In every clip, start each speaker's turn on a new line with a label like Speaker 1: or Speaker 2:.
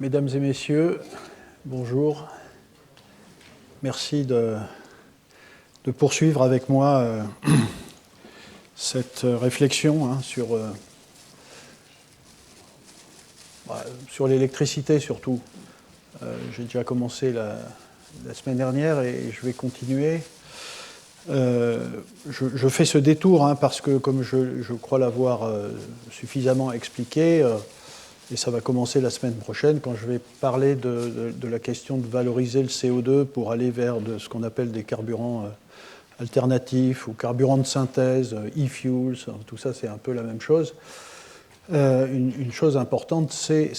Speaker 1: Mesdames et messieurs, bonjour. Merci de poursuivre avec moi cette réflexion sur l'électricité surtout. J'ai déjà commencé la semaine dernière et je vais continuer. Je fais ce détour parce que, comme je crois l'avoir suffisamment expliqué, et ça va commencer la semaine prochaine quand je vais parler de la question de valoriser le CO2 pour aller vers ce qu'on appelle des carburants alternatifs ou carburants de synthèse, e-fuels, tout ça c'est un peu la même chose. Une chose importante, c'est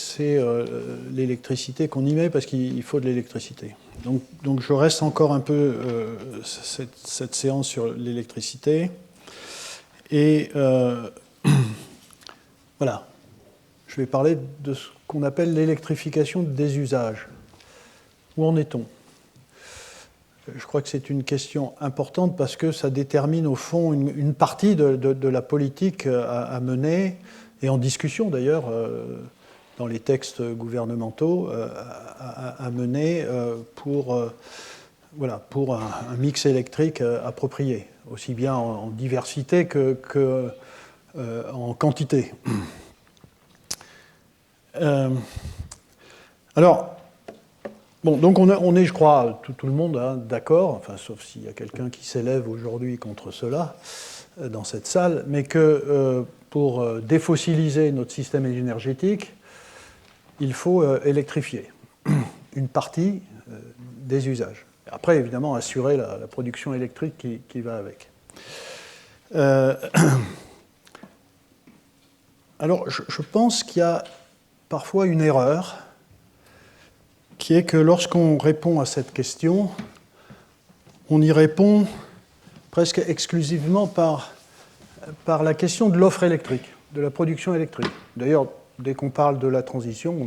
Speaker 1: l'électricité qu'on y met parce qu'il faut de l'électricité. Donc je reste encore un peu cette séance sur l'électricité. Et voilà. Je vais parler de ce qu'on appelle l'électrification des usages. Où en est-on ? Je crois que c'est une question importante parce que ça détermine au fond une partie de la politique à mener, et en discussion d'ailleurs dans les textes gouvernementaux, à mener pour un mix électrique approprié, aussi bien en diversité que en quantité. Alors, bon, donc on est, je crois, tout le monde d'accord, enfin, sauf s'il y a quelqu'un qui s'élève aujourd'hui contre cela dans cette salle, mais que pour défossiliser notre système énergétique, il faut électrifier une partie des usages. Après, évidemment, assurer la production électrique qui va avec. Alors, je pense qu'il y a parfois une erreur, qui est que lorsqu'on répond à cette question, on y répond presque exclusivement par la question de l'offre électrique, de la production électrique. D'ailleurs, dès qu'on parle de la transition, on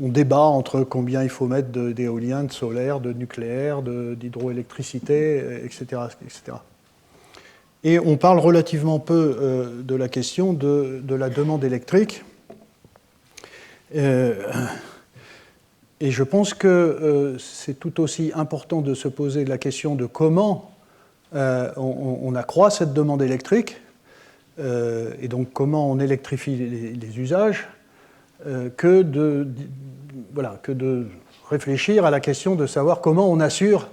Speaker 1: débat entre combien il faut mettre d'éolien, de solaire, de nucléaire, d'hydroélectricité, etc., etc. Et on parle relativement peu de la question de la demande électrique. Et je pense que c'est tout aussi important de se poser la question de comment on accroît cette demande électrique, et donc comment on électrifie les usages, que de réfléchir à la question de savoir comment on assure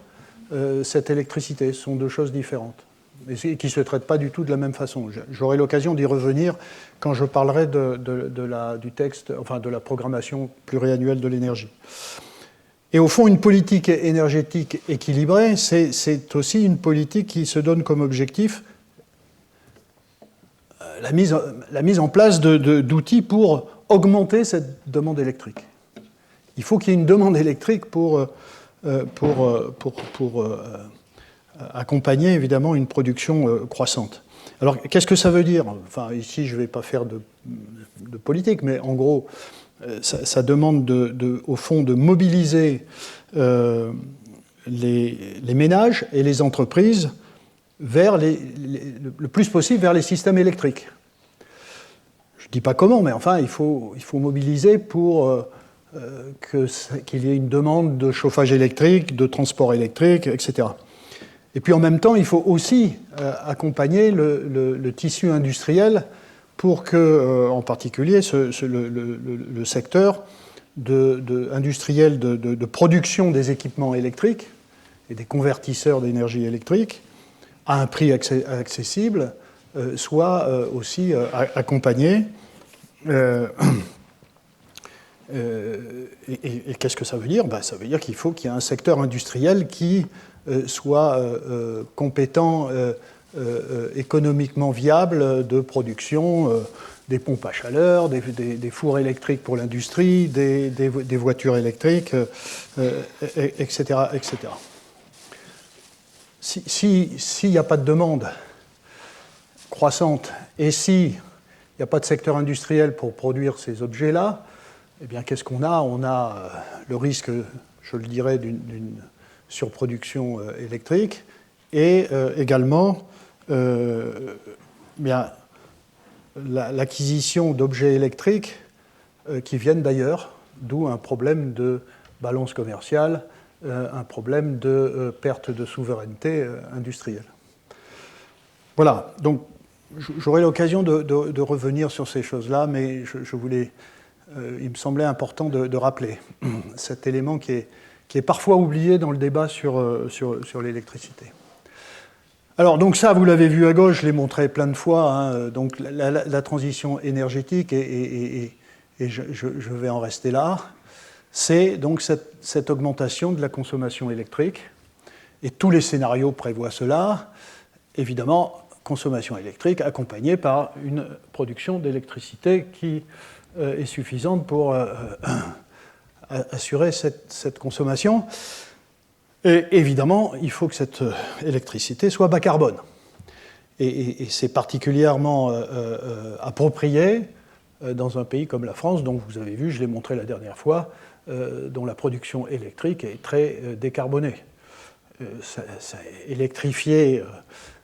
Speaker 1: cette électricité. Ce sont deux choses différentes, mais qui ne se traitent pas du tout de la même façon. J'aurai l'occasion d'y revenir quand je parlerai du texte, enfin de la programmation pluriannuelle de l'énergie. Et au fond, une politique énergétique équilibrée, c'est aussi une politique qui se donne comme objectif la mise en place d'outils pour augmenter cette demande électrique. Il faut qu'il y ait une demande électrique pour accompagner évidemment une production croissante. Alors, qu'est-ce que ça veut dire ? Enfin, ici, je ne vais pas faire de politique, mais en gros, ça demande au fond de mobiliser les ménages et les entreprises vers le plus possible vers les systèmes électriques. Je ne dis pas comment, mais enfin, il faut mobiliser pour qu'il y ait une demande de chauffage électrique, de transport électrique, etc. Et puis en même temps, il faut aussi accompagner le tissu industriel pour que, en particulier, le secteur industriel de production des équipements électriques et des convertisseurs d'énergie électrique à un prix accessible soit aussi accompagné. Et qu'est-ce que ça veut dire ? Ça veut dire qu'il faut qu'il y ait un secteur industriel qui soit compétent, économiquement viable de production, des pompes à chaleur, des fours électriques pour l'industrie, des voitures électriques, etc., etc. S'il n'y a pas de demande croissante et s'il n'y a pas de secteur industriel pour produire ces objets-là, eh bien, qu'est-ce qu'on a ? On a le risque, je le dirais, d'une surproduction électrique et également l'acquisition d'objets électriques qui viennent d'ailleurs, d'où un problème de balance commerciale, un problème de perte de souveraineté industrielle. Voilà, donc j'aurai l'occasion de revenir sur ces choses-là, mais je voulais, il me semblait important de rappeler cet élément qui est parfois oublié dans le débat sur l'électricité. Alors, donc ça, vous l'avez vu à gauche, je l'ai montré plein de fois, hein, donc la transition énergétique, et je vais en rester là, c'est donc cette augmentation de la consommation électrique, et tous les scénarios prévoient cela, évidemment, consommation électrique accompagnée par une production d'électricité qui est suffisante pour assurer cette consommation. Et évidemment, il faut que cette électricité soit bas carbone. Et c'est particulièrement approprié dans un pays comme la France, dont vous avez vu, je l'ai montré la dernière fois, dont la production électrique est très décarbonée. Électrifier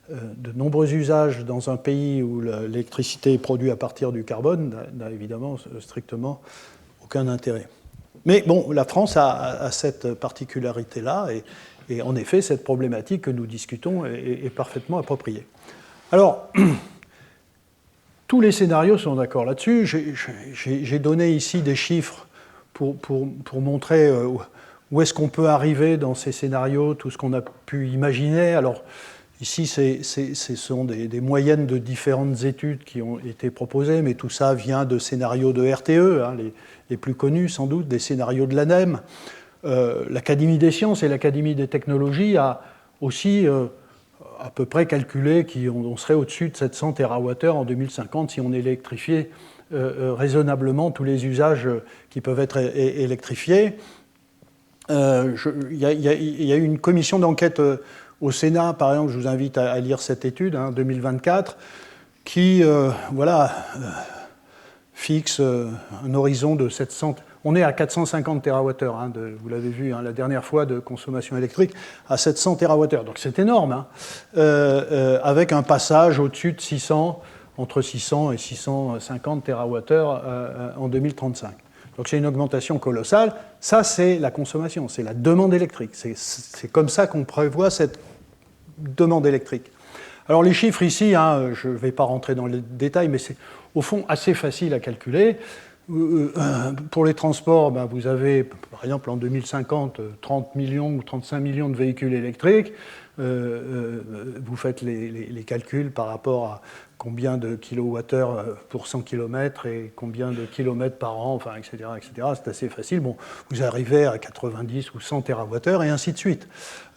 Speaker 1: de nombreux usages dans un pays où l'électricité est produite à partir du carbone n'a évidemment strictement aucun intérêt. Mais bon, la France a cette particularité-là, et en effet, cette problématique que nous discutons est parfaitement appropriée. Alors, tous les scénarios sont d'accord là-dessus. J'ai donné ici des chiffres pour montrer où est-ce qu'on peut arriver dans ces scénarios, tout ce qu'on a pu imaginer. Alors, ici, ce sont des moyennes de différentes études qui ont été proposées, mais tout ça vient de scénarios de RTE, hein, les plus connus sans doute, des scénarios de l'ANEM. L'Académie des sciences et l'Académie des technologies a aussi à peu près calculé qu'on serait au-dessus de 700 TWh en 2050 si on électrifiait raisonnablement tous les usages qui peuvent être électrifiés. Il y a eu une commission d'enquête au Sénat, par exemple, je vous invite à lire cette étude, 2024, qui fixe un horizon de 700. On est à 450 TWh, vous l'avez vu la dernière fois, de consommation électrique, à 700 TWh. Donc c'est énorme, avec un passage au-dessus de 600, entre 600 et 650 TWh en 2035. Donc c'est une augmentation colossale. Ça, c'est la consommation, c'est la demande électrique. C'est comme ça qu'on prévoit cette demande électrique. Alors les chiffres ici, je ne vais pas rentrer dans les détails, mais c'est au fond assez facile à calculer. Pour les transports, vous avez, par exemple, en 2050, 30 millions ou 35 millions de véhicules électriques. Vous faites les calculs par rapport à combien de kilowattheures pour 100 km et combien de kilomètres par an, enfin, etc., etc. C'est assez facile. Bon, vous arrivez à 90 ou 100 TWh et ainsi de suite.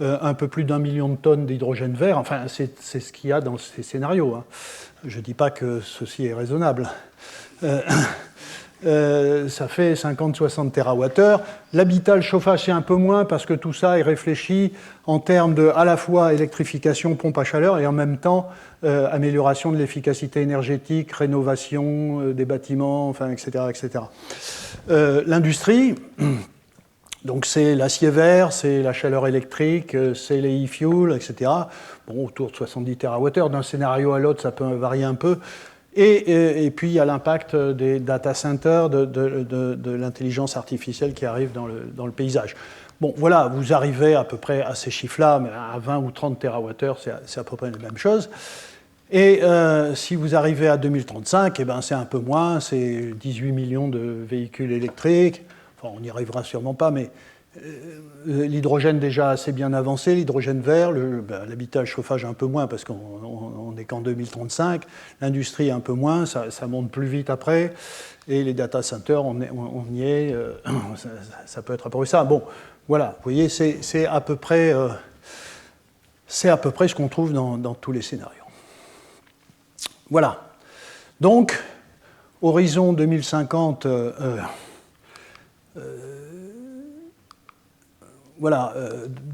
Speaker 1: Un peu plus d'1 million de tonnes d'hydrogène vert, enfin, c'est ce qu'il y a dans ces scénarios. Je ne dis pas que ceci est raisonnable. Ça fait 50-60 TWh. L'habitat, le chauffage, c'est un peu moins parce que tout ça est réfléchi en termes de à la fois électrification, pompe à chaleur et en même temps amélioration de l'efficacité énergétique, rénovation des bâtiments, enfin, etc., etc. L'industrie, donc c'est l'acier vert, c'est la chaleur électrique, c'est les e-fuels, etc. Bon, autour de 70 TWh. D'un scénario à l'autre, ça peut varier un peu. Et puis il y a l'impact des data centers, de l'intelligence artificielle qui arrive dans le paysage. Bon, voilà, vous arrivez à peu près à ces chiffres-là, mais à 20 ou 30 TWh, c'est à peu près la même chose. Et si vous arrivez à 2035, c'est un peu moins, c'est 18 millions de véhicules électriques. Enfin, on n'y arrivera sûrement pas, mais l'hydrogène déjà assez bien avancé, l'hydrogène vert, l'habitat, le chauffage un peu moins parce qu'on n'est qu'en 2035, l'industrie un peu moins, ça monte plus vite après, et les data centers, on y est, ça peut être à peu près ça. Bon, voilà, vous voyez, c'est à peu près ce qu'on trouve dans tous les scénarios. Voilà. Donc, horizon 2050, voilà,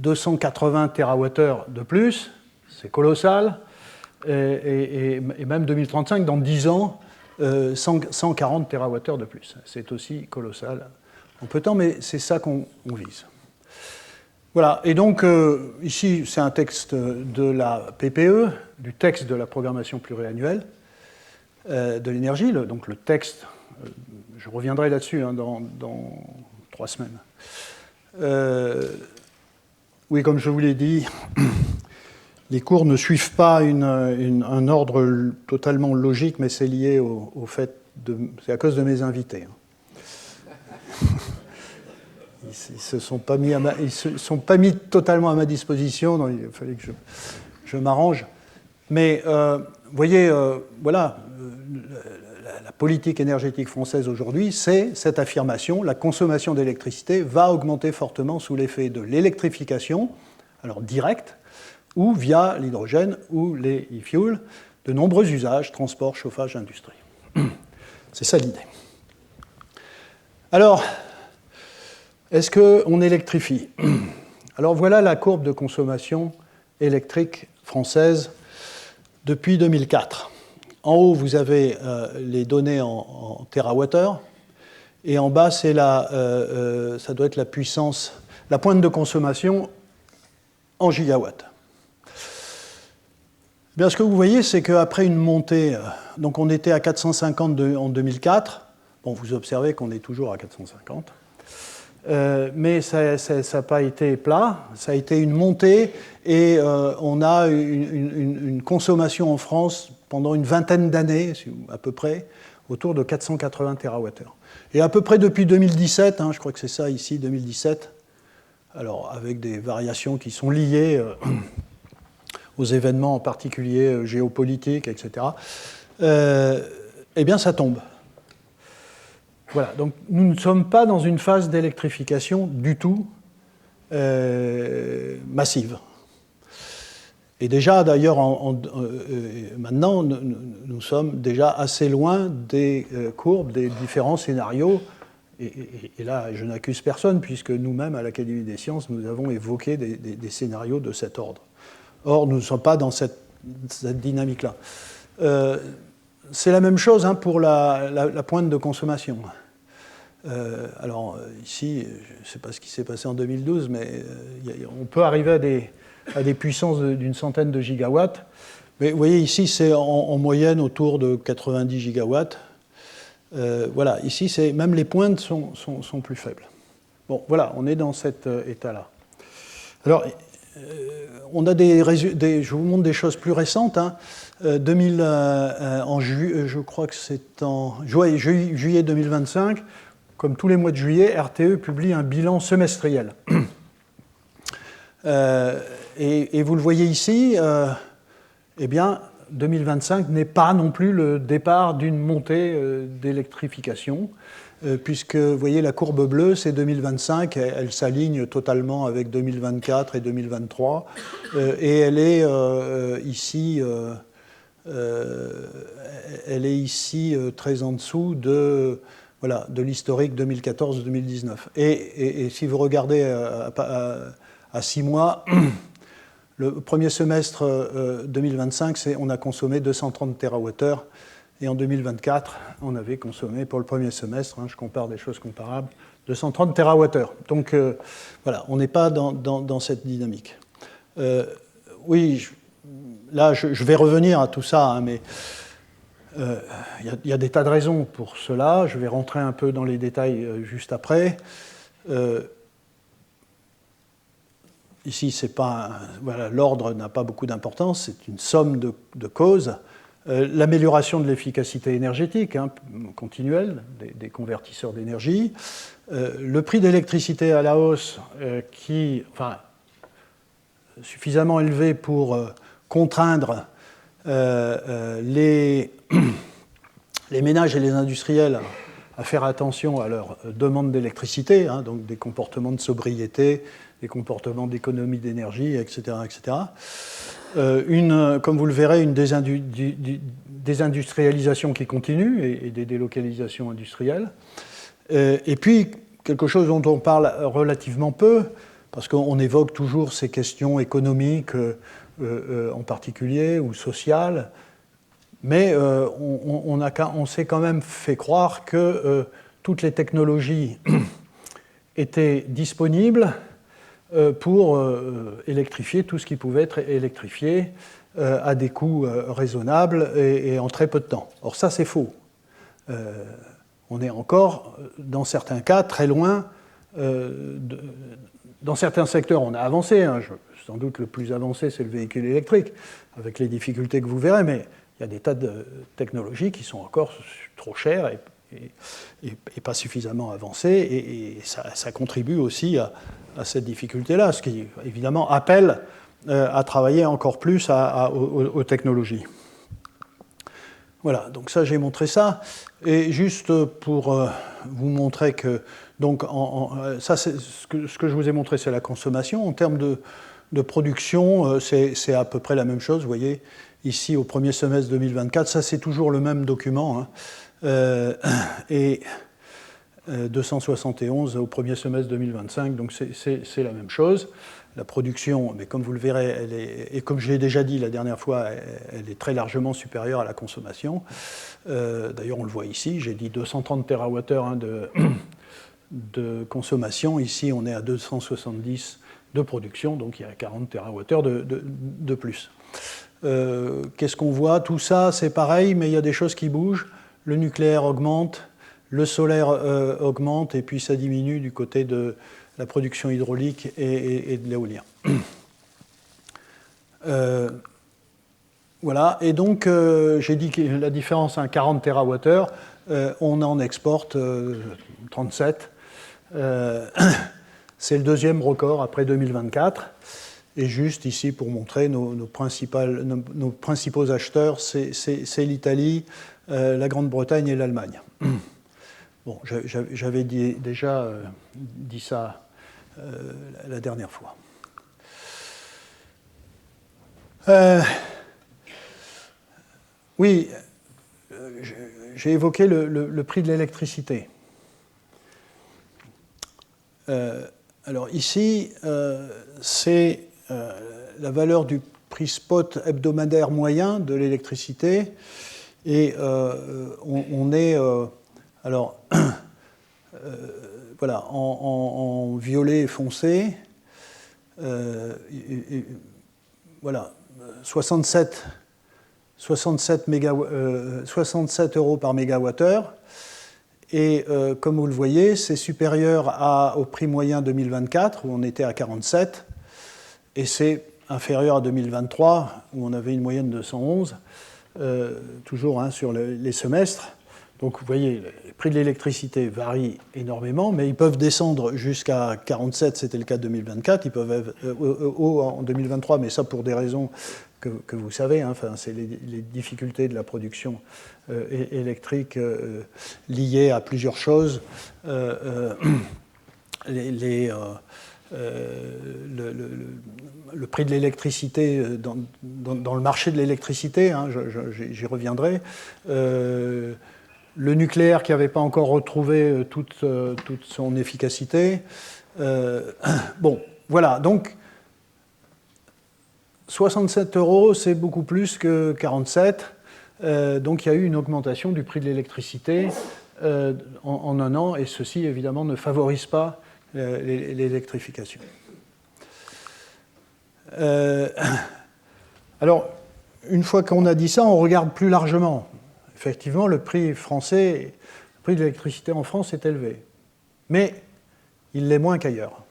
Speaker 1: 280 TWh de plus, c'est colossal, et même 2035, dans 10 ans, 140 TWh de plus. C'est aussi colossal en peu de temps, mais c'est ça qu'on vise. Voilà, et donc ici, c'est un texte de la PPE, du texte de la programmation pluriannuelle de l'énergie, donc le texte Je reviendrai là-dessus dans 3 semaines. Oui, comme je vous l'ai dit, les cours ne suivent pas un ordre totalement logique, mais c'est lié au fait c'est à cause de mes invités. Ils ne sont pas mis totalement à ma disposition, donc il fallait que je m'arrange. Mais vous voyez, voilà, la politique énergétique française aujourd'hui, c'est cette affirmation: la consommation d'électricité va augmenter fortement sous l'effet de l'électrification, alors directe, ou via l'hydrogène ou les e-fuels, de nombreux usages, transport, chauffage, industrie. C'est ça l'idée. Alors, est-ce qu'on électrifie? Alors voilà la courbe de consommation électrique française depuis 2004. En haut, vous avez les données en térawattheure, et en bas, c'est ça doit être la puissance, la pointe de consommation en gigawatts. Bien, ce que vous voyez, c'est qu'après une montée, donc on était à 450 en 2004, bon, vous observez qu'on est toujours à 450, mais ça n'a pas été plat, ça a été une montée, et on a une consommation en France pendant une vingtaine d'années, à peu près, autour de 480 TWh. Et à peu près depuis 2017, je crois que c'est ça ici, 2017, alors avec des variations qui sont liées aux événements en particulier géopolitiques, etc., eh bien ça tombe. Voilà, donc nous ne sommes pas dans une phase d'électrification du tout massive. Et déjà, d'ailleurs, maintenant, nous sommes déjà assez loin des courbes, des différents scénarios. Et là, je n'accuse personne, puisque nous-mêmes, à l'Académie des sciences, nous avons évoqué des scénarios de cet ordre. Or, nous ne sommes pas dans cette dynamique-là. C'est la même chose pour la pointe de consommation. Alors, ici, je ne sais pas ce qui s'est passé en 2012, mais on peut arriver à des puissances d'une centaine de gigawatts. Mais vous voyez, ici, c'est en moyenne autour de 90 gigawatts. Voilà, ici, même les pointes sont plus faibles. Bon, voilà, on est dans cet état-là. Alors, on a je vous montre des choses plus récentes. Je crois que c'est en juillet 2025, comme tous les mois de juillet, RTE publie un bilan semestriel. Et vous le voyez ici, eh bien, 2025 n'est pas non plus le départ d'une montée d'électrification, puisque vous voyez la courbe bleue, c'est 2025, elle s'aligne totalement avec 2024 et 2023, et elle est ici très en dessous de l'historique 2014-2019. Et si vous regardez à 6 mois, le premier semestre 2025, on a consommé 230 TWh, et en 2024, on avait consommé pour le premier semestre, je compare des choses comparables, 230 TWh. Donc voilà, on n'est pas dans cette dynamique. Oui, là, je vais revenir à tout ça, mais il y a des tas de raisons pour cela. Je vais rentrer un peu dans les détails juste après. Ici, c'est pas l'ordre n'a pas beaucoup d'importance, c'est une somme de causes. L'amélioration de l'efficacité énergétique continuelle des convertisseurs d'énergie, le prix d'électricité à la hausse suffisamment élevé pour contraindre les ménages et les industriels à faire attention à leur demande d'électricité, donc des comportements de sobriété, des comportements d'économie d'énergie, etc., etc. Comme vous le verrez, une désindustrialisation qui continue et des délocalisations industrielles. Et puis, quelque chose dont on parle relativement peu, parce qu'on évoque toujours ces questions économiques en particulier, ou sociales, mais on s'est quand même fait croire que toutes les technologies étaient disponibles pour électrifier tout ce qui pouvait être électrifié à des coûts raisonnables et en très peu de temps. Or ça, c'est faux. on est encore, dans certains cas, très loin. Dans certains secteurs, on a avancé. Hein, sans doute le plus avancé, c'est le véhicule électrique, avec les difficultés que vous verrez, mais il y a des tas de technologies qui sont encore trop chères et pas suffisamment avancées, et ça contribue aussi à cette difficulté-là, ce qui, évidemment, appelle à travailler encore plus aux technologies. Voilà, donc ça, j'ai montré ça. Et juste pour vous montrer que... Donc, ça, ce que je vous ai montré, c'est la consommation. En termes de production, c'est à peu près la même chose. Vous voyez, ici, au premier semestre 2024, ça, c'est toujours le même document. Hein, et 271 au premier semestre 2025, donc c'est la même chose. La production, mais comme vous le verrez, et comme je l'ai déjà dit la dernière fois, elle est très largement supérieure à la consommation. D'ailleurs, on le voit ici, j'ai dit 230 TWh de consommation. Ici, on est à 270 de production, donc il y a 40 TWh de plus. Qu'est-ce qu'on voit? Tout ça, c'est pareil, mais il y a des choses qui bougent. Le nucléaire augmente, le solaire augmente, et puis ça diminue du côté de la production hydraulique et de l'éolien. Voilà, et donc j'ai dit que la différence, 40 TWh, on en exporte 37. C'est le deuxième record après 2024. Et juste ici pour montrer nos principaux acheteurs, c'est l'Italie, la Grande-Bretagne et l'Allemagne. Bon, j'avais déjà dit ça la dernière fois. Oui, j'ai évoqué le prix de l'électricité. Alors ici, c'est la valeur du prix spot hebdomadaire moyen de l'électricité. Et on est... alors, voilà, en violet foncé, voilà, 67 € par mégawattheure. Et comme vous le voyez, c'est supérieur au prix moyen 2024, où on était à 47, et c'est inférieur à 2023, où on avait une moyenne de 111, toujours sur les semestres. Donc vous voyez, les prix de l'électricité varient énormément, mais ils peuvent descendre jusqu'à 47, c'était le cas de 2024, ils peuvent être haut en 2023, mais ça pour des raisons que vous savez, hein, c'est les difficultés de la production électrique liées à plusieurs choses. Le prix de l'électricité dans le marché de l'électricité, hein, j'y reviendrai. Le nucléaire qui n'avait pas encore retrouvé toute son efficacité. Bon, voilà, donc 67 €, c'est beaucoup plus que 47. Donc il y a eu une augmentation du prix de l'électricité en un an, et ceci, évidemment, ne favorise pas l'électrification. Alors, une fois qu'on a dit ça, on regarde plus largement. Effectivement, le prix français, le prix de l'électricité en France est élevé, mais il l'est moins qu'ailleurs.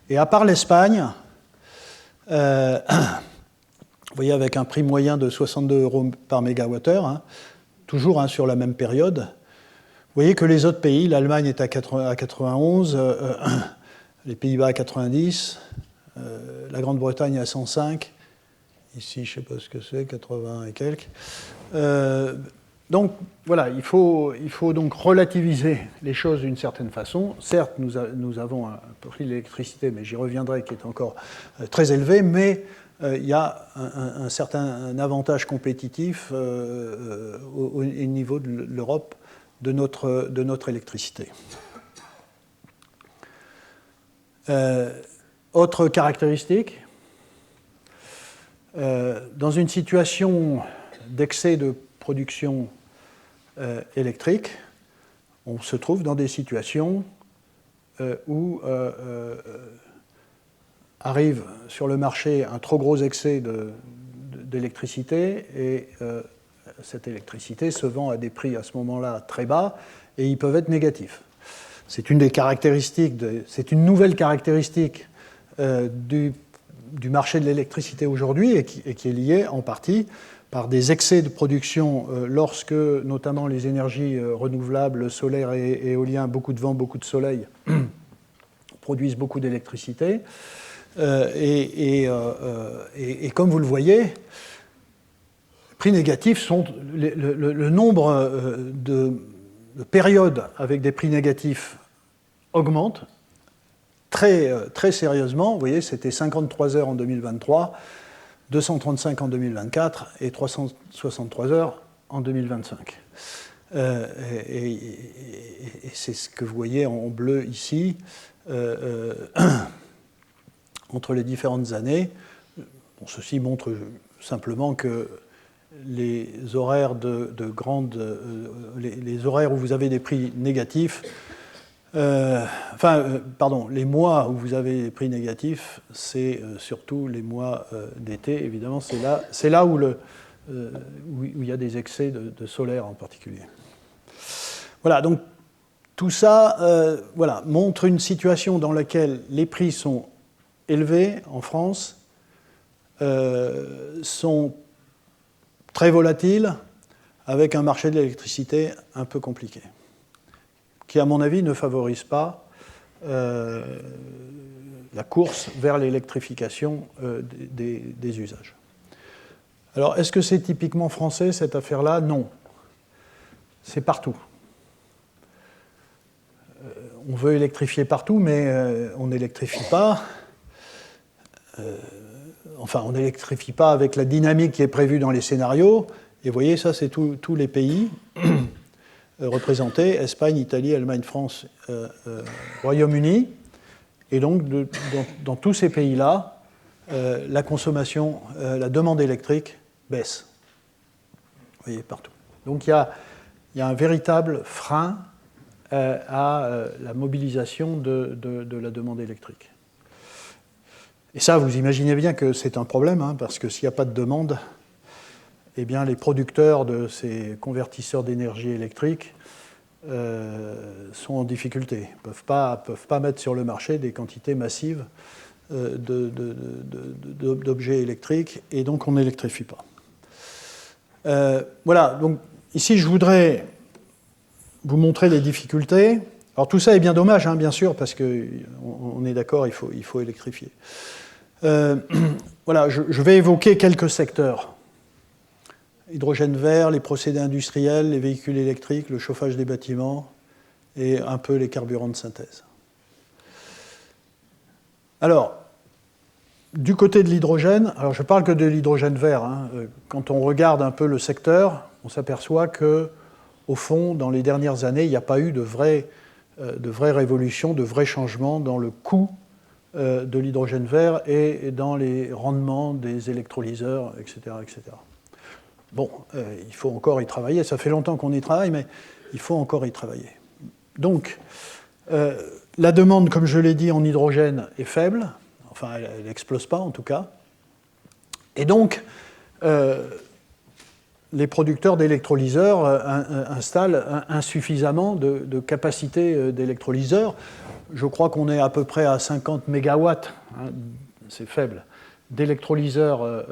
Speaker 1: Et à part l'Espagne, vous voyez, avec un prix moyen de 62 € par mégawattheure, hein, toujours sur la même période, vous voyez que les autres pays, l'Allemagne est à 91, les Pays-Bas à 90, la Grande-Bretagne à 105, ici je ne sais pas ce que c'est, 80 et quelques. Donc voilà, il faut donc relativiser les choses d'une certaine façon. Certes, nous avons un prix de l'électricité, mais j'y reviendrai, qui est encore très élevé, mais il y a un certain avantage compétitif au niveau de l'Europe de notre électricité. Autre caractéristique, dans une situation d'excès de production électrique, on se trouve dans des situations où arrive sur le marché un trop gros excès d'électricité et cette électricité se vend à des prix à ce moment-là très bas, et ils peuvent être négatifs. C'est une des caractéristiques, c'est une nouvelle caractéristique du marché de l'électricité aujourd'hui, et qui est liée en partie par des excès de production lorsque, notamment les énergies renouvelables, solaire et éolien, beaucoup de vent, beaucoup de soleil, produisent beaucoup d'électricité. Et comme vous le voyez, les prix négatifs sont le nombre de périodes avec des prix négatifs augmente très, très sérieusement. Vous voyez, c'était 53 heures en 2023, 235 en 2024 et 363 heures en 2025. Et c'est ce que vous voyez en bleu ici, entre les différentes années. Bon, ceci montre simplement que les horaires les horaires où vous avez des prix négatifs, les mois où vous avez des prix négatifs, c'est surtout les mois d'été, évidemment, c'est là où il y a des excès de solaire en particulier. Voilà, donc tout ça montre une situation dans laquelle les prix sont élevés en France, sont très volatiles, avec un marché de l'électricité un peu compliqué, qui, à mon avis, ne favorise pas la course vers l'électrification des usages. Alors, est-ce que c'est typiquement français, cette affaire-là? Non. C'est partout. On veut électrifier partout, mais on n'électrifie pas. On n'électrifie pas avec la dynamique qui est prévue dans les scénarios. Et vous voyez, ça, c'est tous les pays représentés, Espagne, Italie, Allemagne, France, Royaume-Uni. Et donc, dans tous ces pays-là, la consommation, la demande électrique baisse. Vous voyez, partout. Donc, il y a un véritable frein à la mobilisation de la demande électrique. Et ça, vous imaginez bien que c'est un problème, parce que s'il n'y a pas de demande, eh bien, les producteurs de ces convertisseurs d'énergie électrique sont en difficulté. Ils ne peuvent pas mettre sur le marché des quantités massives d'objets électriques, et donc on n'électrifie pas. Voilà, donc ici je voudrais vous montrer les difficultés. Alors tout ça est bien dommage, bien sûr, parce qu'on est d'accord, il faut électrifier. Voilà, je vais évoquer quelques secteurs. Hydrogène vert, les procédés industriels, les véhicules électriques, le chauffage des bâtiments et un peu les carburants de synthèse. Alors, du côté de l'hydrogène, alors je parle que de l'hydrogène vert. Quand on regarde un peu le secteur, on s'aperçoit que, au fond, dans les dernières années, il n'y a pas eu de vraie révolution, de vrais changements dans le coût de l'hydrogène vert et dans les rendements des électrolyseurs, etc., etc. Bon, il faut encore y travailler. Ça fait longtemps qu'on y travaille, mais il faut encore y travailler. Donc, la demande, comme je l'ai dit, en hydrogène est faible. Enfin, elle n'explose pas, en tout cas. Et donc, les producteurs d'électrolyseurs installent insuffisamment de capacité d'électrolyseurs. Je crois qu'on est à peu près à 50 mégawatts, c'est faible, d'électrolyseurs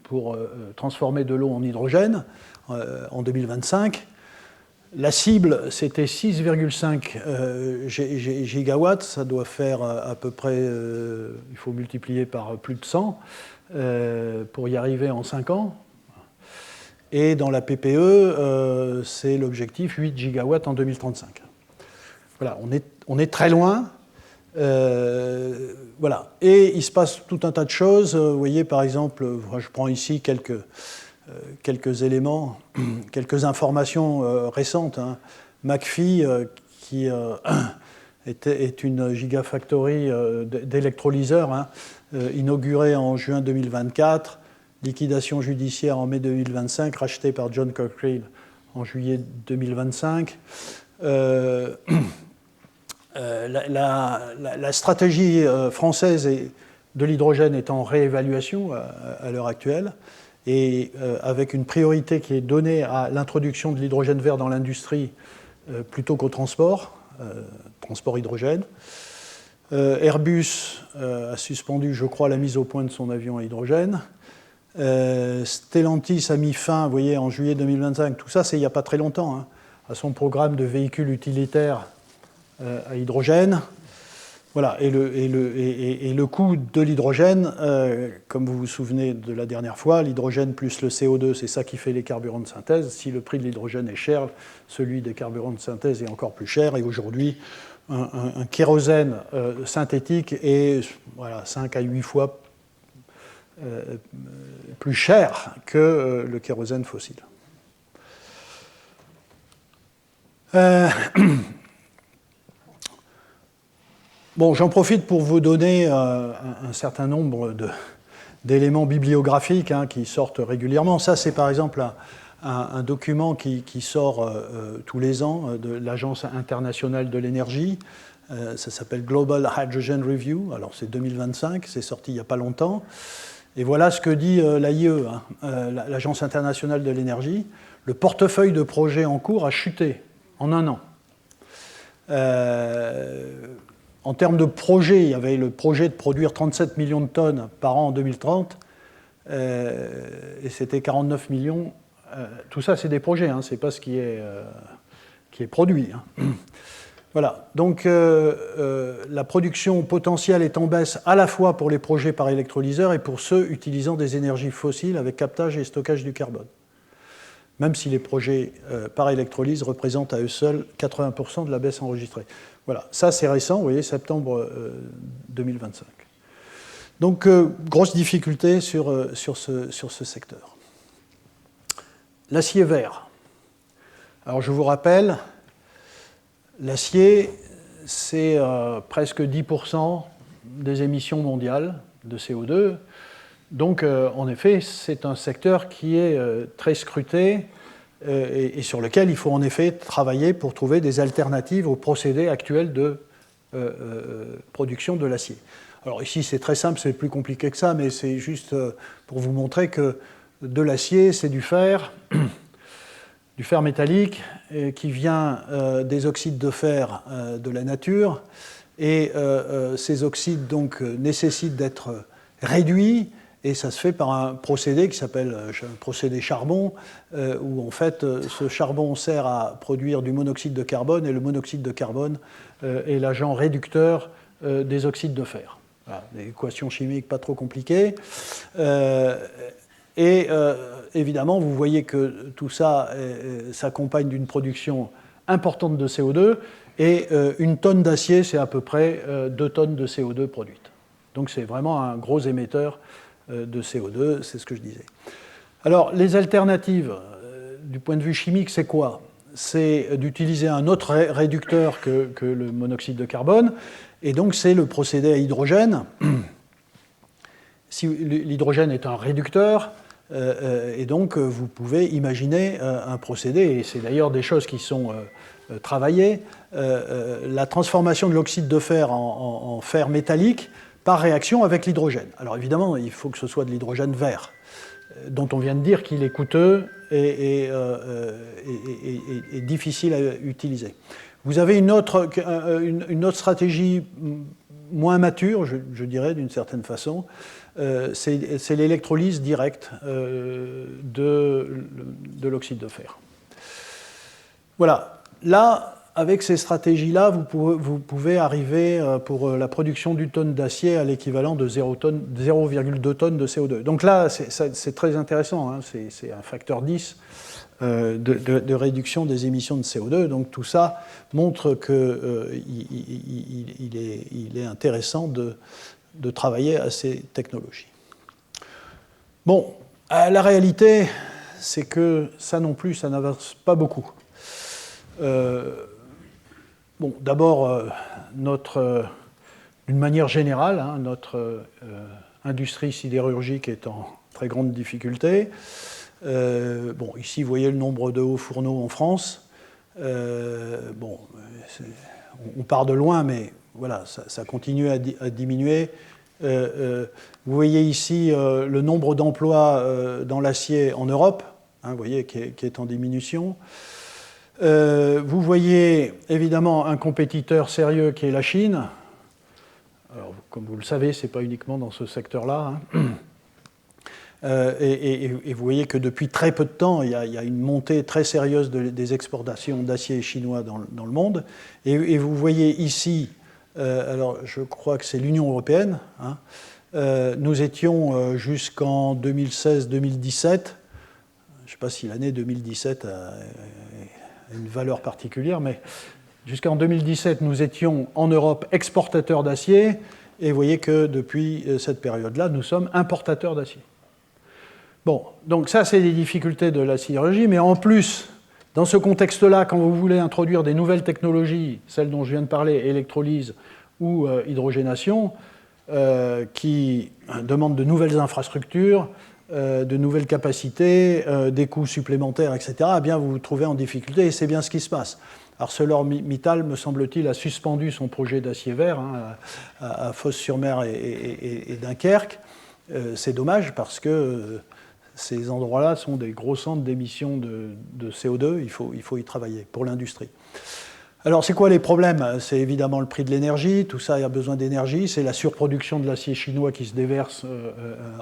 Speaker 1: pour transformer de l'eau en hydrogène en 2025. La cible, c'était 6,5 gigawatts, ça doit faire à peu près, il faut multiplier par plus de 100 pour y arriver en 5 ans. Et dans la PPE, c'est l'objectif 8 gigawatts en 2035. Voilà, on est très loin. Voilà. Et il se passe tout un tas de choses. Vous voyez, par exemple, je prends ici quelques éléments, quelques informations récentes. McPhy, qui est une gigafactory d'électrolyseurs, inaugurée en juin 2024, liquidation judiciaire en mai 2025, rachetée par John Cochrane en juillet 2025. La stratégie française de l'hydrogène est en réévaluation à l'heure actuelle. et avec une priorité qui est donnée à l'introduction de l'hydrogène vert dans l'industrie plutôt qu'au transport hydrogène. Airbus a suspendu, je crois, la mise au point de son avion à hydrogène. Stellantis a mis fin, vous voyez, en juillet 2025, tout ça c'est il n'y a pas très longtemps, hein, à son programme de véhicules utilitaires à hydrogène. Voilà, et le coût de l'hydrogène, comme vous vous souvenez de la dernière fois, l'hydrogène plus le CO2, c'est ça qui fait les carburants de synthèse. Si le prix de l'hydrogène est cher, celui des carburants de synthèse est encore plus cher. Et aujourd'hui, un kérosène synthétique est 5 à 8 fois plus cher que le kérosène fossile. Bon, j'en profite pour vous donner un certain nombre d'éléments bibliographiques qui sortent régulièrement. Ça, c'est par exemple un document qui sort tous les ans de l'Agence internationale de l'énergie. Ça s'appelle Global Hydrogen Review. Alors, c'est 2025, c'est sorti il n'y a pas longtemps. Et voilà ce que dit l'AIE, l'Agence internationale de l'énergie. Le portefeuille de projets en cours a chuté en un an. En termes de projet, il y avait le projet de produire 37 millions de tonnes par an en 2030, et c'était 49 millions. Tout ça, c'est des projets, c'est pas ce qui est produit. Voilà. Donc, la production potentielle est en baisse à la fois pour les projets par électrolyseur et pour ceux utilisant des énergies fossiles avec captage et stockage du carbone. Même si les projets par électrolyse représentent à eux seuls 80% de la baisse enregistrée. Voilà, ça c'est récent, vous voyez, septembre 2025. Donc, grosse difficulté sur ce secteur. L'acier vert. Alors, je vous rappelle, l'acier, c'est presque 10% des émissions mondiales de CO2. Donc, en effet, c'est un secteur qui est très scruté et sur lequel il faut en effet travailler pour trouver des alternatives aux procédés actuels de production de l'acier. Alors ici, c'est très simple, c'est plus compliqué que ça, mais c'est juste pour vous montrer que de l'acier, c'est du fer métallique qui vient des oxydes de fer de la nature, et ces oxydes donc nécessitent d'être réduits. Et ça se fait par un procédé qui s'appelle procédé charbon, où en fait ce charbon sert à produire du monoxyde de carbone, et le monoxyde de carbone est l'agent réducteur des oxydes de fer. Voilà, des équations chimiques pas trop compliquées. Évidemment, vous voyez que tout ça s'accompagne d'une production importante de CO2, et une tonne d'acier, c'est à peu près 2 tonnes de CO2 produites. Donc c'est vraiment un gros émetteur de CO2, c'est ce que je disais. Alors, les alternatives, du point de vue chimique, c'est quoi? C'est d'utiliser un autre réducteur que le monoxyde de carbone, et donc c'est le procédé à hydrogène. Si l'hydrogène est un réducteur, et donc vous pouvez imaginer un procédé, et c'est d'ailleurs des choses qui sont travaillées, la transformation de l'oxyde de fer en fer métallique par réaction avec l'hydrogène. Alors évidemment, il faut que ce soit de l'hydrogène vert, dont on vient de dire qu'il est coûteux et difficile à utiliser. Vous avez une autre stratégie moins mature, je dirais d'une certaine façon, c'est l'électrolyse directe de l'oxyde de fer. Voilà. Là, avec ces stratégies-là, vous pouvez arriver pour la production d'une tonne d'acier à l'équivalent de 0,2 tonnes de CO2. Donc là, c'est très intéressant, c'est un facteur 10 de réduction des émissions de CO2. Donc tout ça montre qu'il est intéressant de travailler à ces technologies. Bon, la réalité, c'est que ça non plus, ça n'avance pas beaucoup. Bon, d'abord, d'une manière générale, notre industrie sidérurgique est en très grande difficulté. Bon, ici, vous voyez le nombre de hauts fourneaux en France. Bon, on part de loin, mais voilà, ça continue à diminuer. Vous voyez ici le nombre d'emplois dans l'acier en Europe, hein, vous voyez, qui est en diminution. Vous voyez évidemment un compétiteur sérieux qui est la Chine. Alors, comme vous le savez, ce n'est pas uniquement dans ce secteur-là. Hein. Et vous voyez que depuis très peu de temps, il y a une montée très sérieuse des exportations d'acier chinois dans le monde. Et vous voyez ici, alors je crois que c'est l'Union européenne, hein, nous étions jusqu'en 2016-2017, je ne sais pas si l'année 2017 a une valeur particulière, mais jusqu'en 2017, nous étions en Europe exportateurs d'acier, et vous voyez que depuis cette période-là, nous sommes importateurs d'acier. Bon, donc ça, c'est les difficultés de la sidérurgie, mais en plus, dans ce contexte-là, quand vous voulez introduire des nouvelles technologies, celles dont je viens de parler, électrolyse ou hydrogénation, qui demandent de nouvelles infrastructures, de nouvelles capacités, des coûts supplémentaires, etc., eh bien, vous vous trouvez en difficulté, et c'est bien ce qui se passe. ArcelorMittal, me semble-t-il, a suspendu son projet d'acier vert, hein, à Fos-sur-Mer et Dunkerque. C'est dommage parce que ces endroits-là sont des gros centres d'émissions de CO2, il faut y travailler pour l'industrie. Alors, c'est quoi les problèmes? C'est évidemment le prix de l'énergie, tout ça, il y a besoin d'énergie, c'est la surproduction de l'acier chinois qui se déverse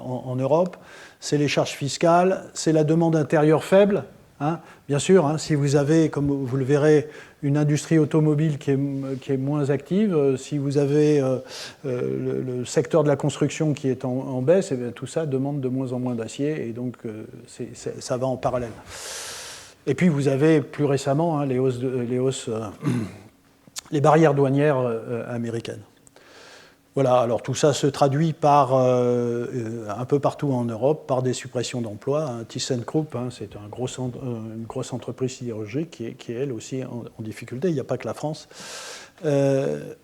Speaker 1: en Europe, c'est les charges fiscales, c'est la demande intérieure faible. Hein. Bien sûr, hein, si vous avez, comme vous le verrez, une industrie automobile qui est moins active, si vous avez le secteur de la construction qui est en baisse, et bien, tout ça demande de moins en moins d'acier, et donc ça va en parallèle. Et puis vous avez plus récemment hein, les barrières douanières américaines. Voilà, alors tout ça se traduit par, un peu partout en Europe par des suppressions d'emplois. Hein. ThyssenKrupp, hein, c'est une grosse entreprise sidérurgique qui est elle aussi en difficulté. Il n'y a pas que la France.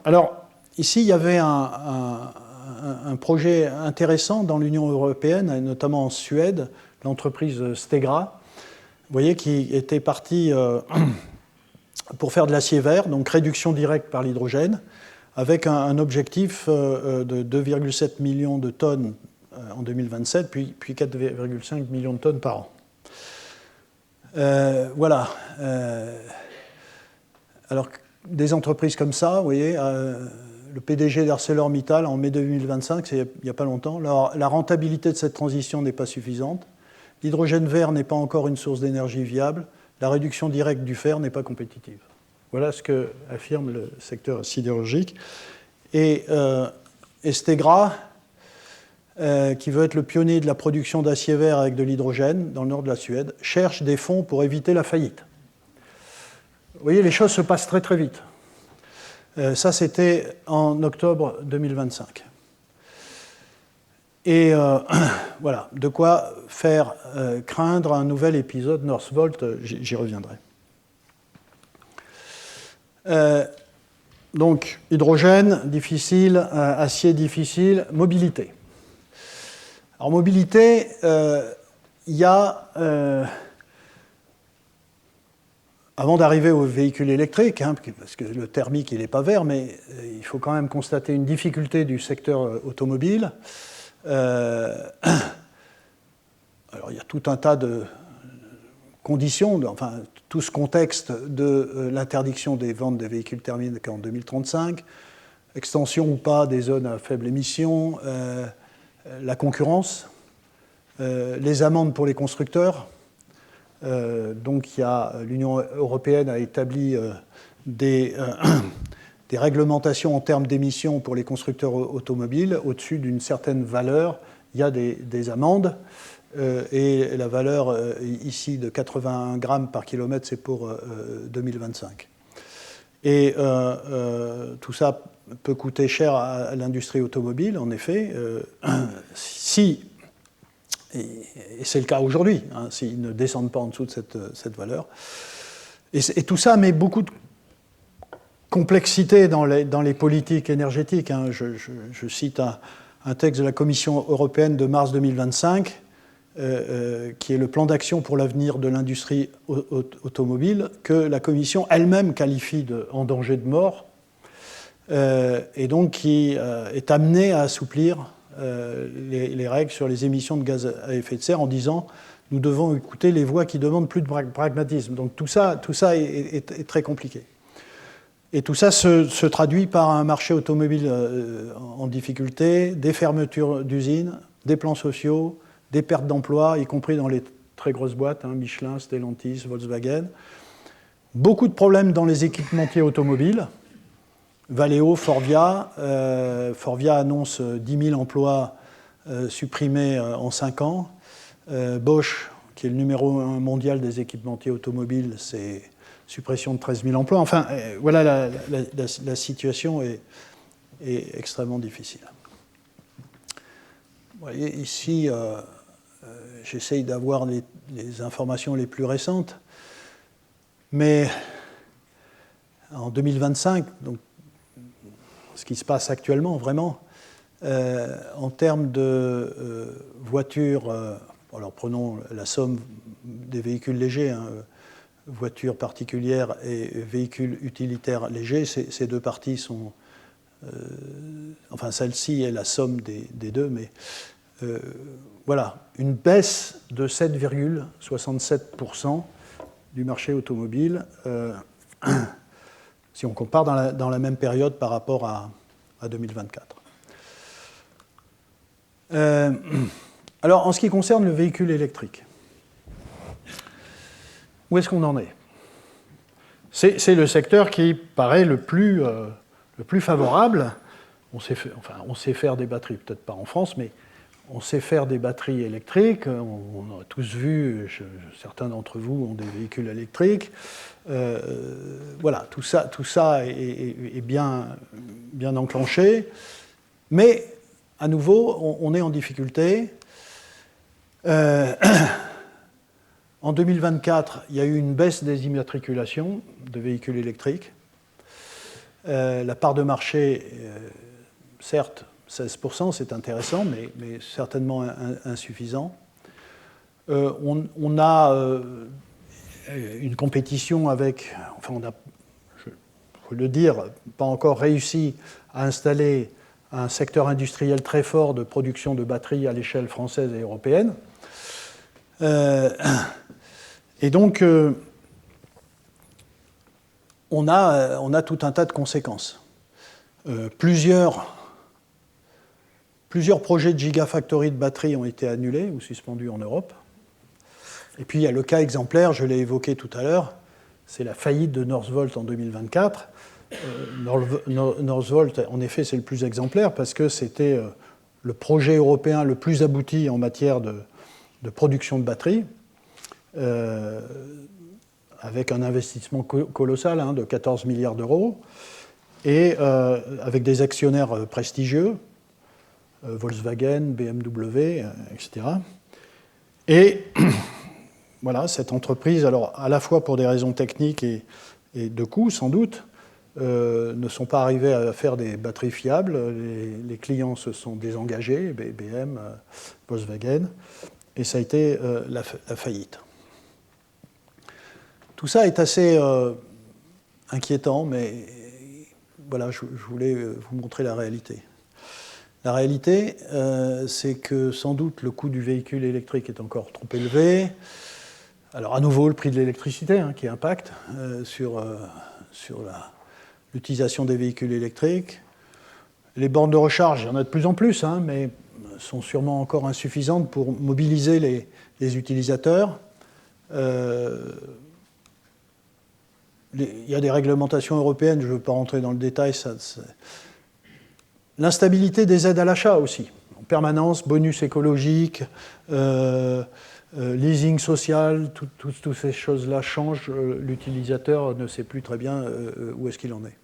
Speaker 1: Alors, ici, il y avait un projet intéressant dans l'Union européenne, notamment en Suède, l'entreprise Stegra, vous voyez, qui était partie pour faire de l'acier vert, donc réduction directe par l'hydrogène, avec un objectif de 2,7 millions de tonnes en 2027, puis 4,5 millions de tonnes par an. Voilà. Alors, des entreprises comme ça, vous voyez, le PDG d'ArcelorMittal, en mai 2025, c'est il n'y a pas longtemps, la rentabilité de cette transition n'est pas suffisante, l'hydrogène vert n'est pas encore une source d'énergie viable, la réduction directe du fer n'est pas compétitive. Voilà ce que affirme le secteur sidérurgique. Et Stegra, qui veut être le pionnier de la production d'acier vert avec de l'hydrogène dans le nord de la Suède, cherche des fonds pour éviter la faillite. Vous voyez, les choses se passent très très vite. Ça, c'était en octobre 2025. Et voilà, de quoi faire craindre un nouvel épisode Northvolt, j'y reviendrai. Donc, hydrogène, difficile, acier, difficile, mobilité. Alors, mobilité, il y a, avant d'arriver aux véhicules électriques, hein, parce que le thermique, il n'est pas vert, mais il faut quand même constater une difficulté du secteur automobile. Alors, il y a tout un tas de conditions, enfin, tout ce contexte de l'interdiction des ventes des véhicules thermiques en 2035, extension ou pas des zones à faible émission, la concurrence, les amendes pour les constructeurs. Donc, l'Union européenne a établi des réglementations en termes d'émissions pour les constructeurs automobiles. Au-dessus d'une certaine valeur, il y a des amendes. Et la valeur ici de 81 grammes par kilomètre, c'est pour 2025. Et tout ça peut coûter cher à l'industrie automobile, en effet, et c'est le cas aujourd'hui, hein, s'ils ne descendent pas en dessous de cette valeur. Et tout ça met beaucoup de complexité dans les politiques énergétiques. Hein. Je cite un texte de la Commission européenne de mars 2025, qui est le plan d'action pour l'avenir de l'industrie automobile, que la Commission elle-même qualifie en danger de mort. et donc qui est amené à assouplir les règles sur les émissions de gaz à effet de serre en disant nous devons écouter les voix qui demandent plus de pragmatisme. Donc tout ça est très compliqué. Et tout ça se traduit par un marché automobile en difficulté, des fermetures d'usines, des plans sociaux, des pertes d'emplois, y compris dans les très grosses boîtes, Michelin, Stellantis, Volkswagen. Beaucoup de problèmes dans les équipementiers automobiles. Valeo, Forvia. Forvia annonce 10 000 emplois supprimés en 5 ans. Bosch, qui est le numéro 1 mondial des équipementiers automobiles, c'est suppression de 13 000 emplois. Enfin, voilà, la situation est extrêmement difficile. Vous voyez, ici, j'essaye d'avoir les informations les plus récentes, mais en 2025, donc, ce qui se passe actuellement, vraiment, en termes de voitures, alors prenons la somme des véhicules légers, voitures particulières et véhicules utilitaires légers, ces deux parties sont... enfin, celle-ci est la somme des deux, mais voilà, une baisse de 7,67% du marché automobile, si on compare dans la même période par rapport à 2024. Alors, en ce qui concerne le véhicule électrique, où est-ce qu'on en est? C'est le secteur qui paraît le plus favorable. On sait faire des batteries, peut-être pas en France, mais on sait faire des batteries électriques. On a tous vu, certains d'entre vous ont des véhicules électriques. Voilà, tout ça est bien enclenché. Mais, à nouveau, on est en difficulté. En 2024, il y a eu une baisse des immatriculations de véhicules électriques. La part de marché, certes, 16%, c'est intéressant, mais certainement insuffisant. On a une compétition avec, enfin, on a, il faut le dire, pas encore réussi à installer un secteur industriel très fort de production de batteries à l'échelle française et européenne. Et donc, on a tout un tas de conséquences. Plusieurs projets de gigafactory de batteries ont été annulés ou suspendus en Europe. Et puis, il y a le cas exemplaire, je l'ai évoqué tout à l'heure, c'est la faillite de Northvolt en 2024. Northvolt, en effet, c'est le plus exemplaire parce que c'était le projet européen le plus abouti en matière de production de batteries, avec un investissement colossal de 14 milliards d'euros, et avec des actionnaires prestigieux, Volkswagen, BMW, etc. Et voilà, cette entreprise, alors à la fois pour des raisons techniques et de coût, sans doute, ne sont pas arrivés à faire des batteries fiables. Les clients se sont désengagés, BMW, Volkswagen, et ça a été la faillite. Tout ça est assez inquiétant, mais voilà, je voulais vous montrer la réalité. La réalité, c'est que sans doute le coût du véhicule électrique est encore trop élevé. Alors à nouveau, le prix de l'électricité qui impacte sur l'utilisation des véhicules électriques. Les bornes de recharge, il y en a de plus en plus, mais sont sûrement encore insuffisantes pour mobiliser les utilisateurs. Il y a des réglementations européennes, je ne veux pas rentrer dans le détail. L'instabilité des aides à l'achat aussi, en permanence, bonus écologique, leasing social, toutes ces choses-là changent. L'utilisateur ne sait plus très bien où est-ce qu'il en est.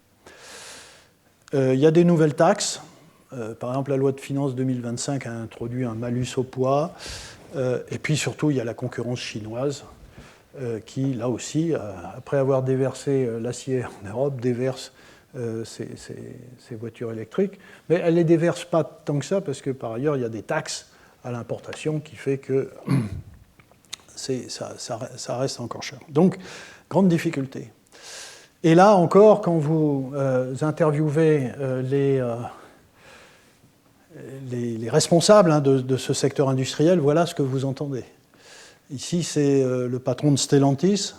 Speaker 1: Il y a des nouvelles taxes. Par exemple, la loi de finances 2025 a introduit un malus au poids. Et puis surtout, il y a la concurrence chinoise qui, là aussi, après avoir déversé l'acier en Europe, déverse ces voitures électriques. Mais elle ne les déverse pas tant que ça, parce que par ailleurs, il y a des taxes à l'importation qui fait que ça reste encore cher. Donc, grande difficulté. Et là encore, quand vous interviewez les responsables de ce secteur industriel, voilà ce que vous entendez. Ici, c'est le patron de Stellantis.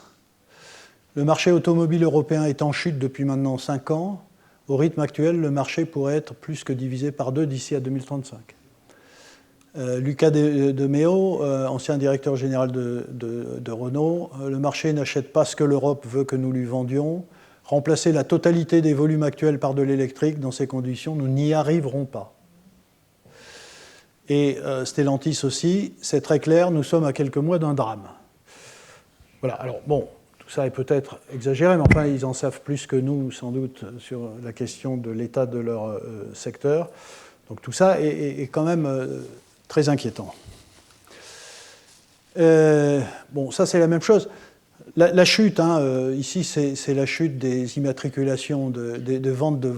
Speaker 1: Le marché automobile européen est en chute depuis maintenant 5 ans. Au rythme actuel, le marché pourrait être plus que divisé par 2 d'ici à 2035. Luca De Meo, ancien directeur général de Renault, le marché n'achète pas ce que l'Europe veut que nous lui vendions. Remplacer la totalité des volumes actuels par de l'électrique, dans ces conditions, nous n'y arriverons pas. Et Stellantis aussi, c'est très clair, nous sommes à quelques mois d'un drame. Voilà, alors bon, tout ça est peut-être exagéré, mais enfin, ils en savent plus que nous, sans doute, sur la question de l'état de leur secteur. Donc tout ça est quand même très inquiétant. Bon, ça c'est la même chose. La chute, ici, c'est la chute des immatriculations, de ventes de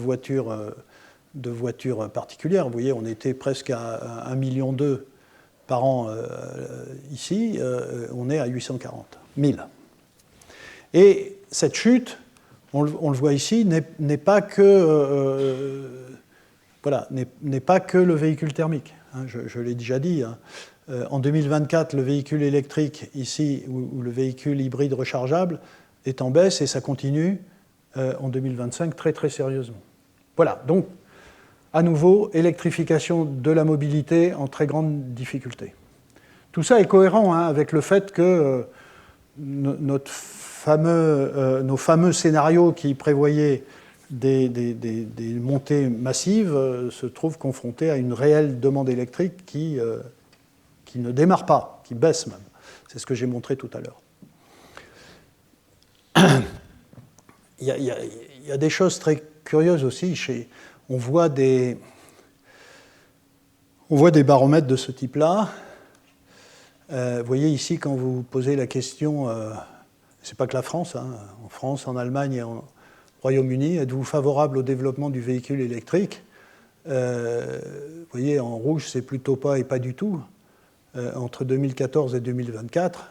Speaker 1: voitures particulières. Vous voyez, on était presque à 1,2 million par an ici. On est à 840 000. Et cette chute, on le voit ici, n'est pas que n'est pas que le véhicule thermique. Je l'ai déjà dit. En 2024, le véhicule électrique ici, ou le véhicule hybride rechargeable, est en baisse et ça continue en 2025 très très sérieusement. Voilà, donc à nouveau, électrification de la mobilité en très grande difficulté. Tout ça est cohérent avec le fait que nos fameux scénarios qui prévoyaient des montées massives se trouvent confrontés à une réelle demande électrique qui ne démarre pas, qui baisse même. C'est ce que j'ai montré tout à l'heure. Il y a des choses très curieuses aussi. On voit des baromètres de ce type-là. Vous voyez ici, quand vous posez la question, c'est pas que la France, en France, en Allemagne et en Royaume-Uni, êtes-vous favorable au développement du véhicule électrique ? Vous voyez, en rouge, c'est plutôt pas et pas du tout. Entre 2014 et 2024,